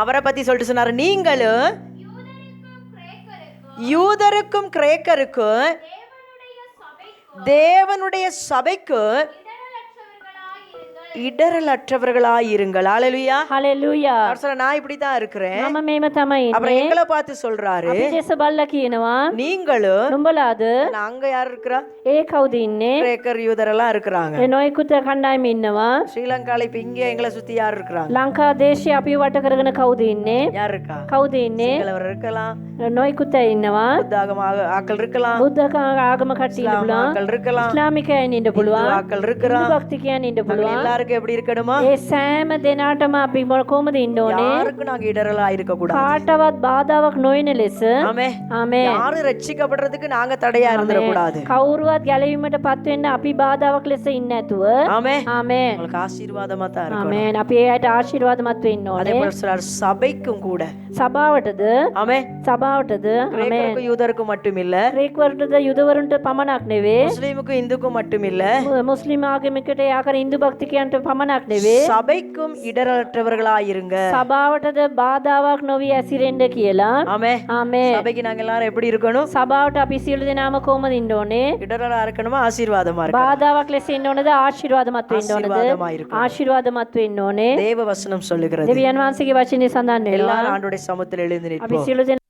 அவரை பத்தி சொல்லிட்டு சொன்னார், நீங்களும் யூதருக்கும் கிரேக்கருக்கும் தேவனுடைய சபைக்கு இடரலற்றவர்களாயிருங்கள். ஹalleluya. හලෙලූයා. அவர் சொல்ற, நான் இப்படி தான் இருக்கிறேன். මම මේම තමයි அப்புறம் ඉන්නේ. எங்களை பார்த்து சொல்றாரு, අපි දෙස බල්ලා කියනවා நீங்களும். නුඹලාද அங்க யார் இருக்கிறா? ඒ කවුද ඉන්නේ? கிரேக்கர் யூதரெல்லாம் இருக்கிறாங்க. නොයෙකුත් කණ්ඩායම ඉන්නවා. ஸ்ரீலங்கால இப்ப இங்க எங்களை சுத்தி யார் இருக்கிறாங்க? ලංකා දේශයේ අපි වට කරගෙන කවුද ඉන්නේ? யார் இருக்கா? කවුද ඉන්නේ? சிங்களவர் இருக்கலாம், නොයෙකුත් අය ඉන්නවා. புத்தாகமாக ආக்கள் இருக்கலாம், බුද්ධ ආගම කට්ටිය ඉන්න පුළුවන්. ஆக்கள் இருக்கலாம், ඉස්ලාමිකයන් ඉන්න පුළුවන්. ஆக்கள் இருக்கிறான். භක්තිකයන් ඉන්න நாங்கள் පුළුවන්. எல்லாருக்கும் எப்படி இருக்கணுமா? ඒ සෑම දෙනාටම අපි කොහොමද ඉන්න ඕනේ? யாருக்கும் நாங்க இடரலா இருக்க கூடாது. කාටවත් බාධාවක් නොවන ලෙස. ஆமே. ආමේන්. யாரும் ரட்சிக்கப்படுறதுக்கு நாங்க தடையா இருந்துட கூடாது. කවුරුවත් ගැලවීමට පත් වෙන්න අපි බාධාවක් ලෙස ඉන්නේ නැතුව. ஆமே. ආමේන්. உங்களுக்கு ஆசீர்வாதமா தான் இருக்கணும். ආමේන්. අපි ඒ අයට ආශිර්වාදමත් වෙන්න அதே ඕනේ. போல சொல்றார், சபைக்கும் கூட. සභාවටද ஆமே. සභාවටද கிரேக்கருக்கும் யூதருக்கும் மட்டும் இல்ல, ග්‍රීකවරුන්ටද යුදවරුන්ට පමණක් නෙවෙයි. முஸ்லீமுக்கும் இந்துக்கும் மட்டும் இல்ல, මුස්ලිම් ආගමිකට යාකර ඉන්දු භක්තිකයන්ට පමණක් නෙවෙයි. சபைக்கும் இடரலற்றவர்களாயிருங்க. සභාවටද බාධාවක් නොවී ඇසිරෙන්න කියලා. ஆமே. ආමේන්. சபைக்கு நாங்க எல்லாரும் எப்படி இருக்கணும்? සභාවට අපි සියලු දෙනාම කොහොමද ඉන්න ඕනේ? இடரலா இருக்கணுமா, ஆசீர்வாதமா இருக்கணும்? බාධාවක් ලෙස ඉන්න ඕනද ආශිර්වාදමත් වෙන්න ඕනද? ஆசீர்வாதமா இருக்கணும். ආශිර්වාදමත් වෙන්න ඕනේ. தேவ வசனம் சொல்லுகிறது. දෙවියන් වහන්සේගේ වචනේ සඳහන් වෙනවා. எல்லாரும் ஆண்டோடைய சமூகத்தில் எழுந்து අපි நிற்போம். සියලු දෙනා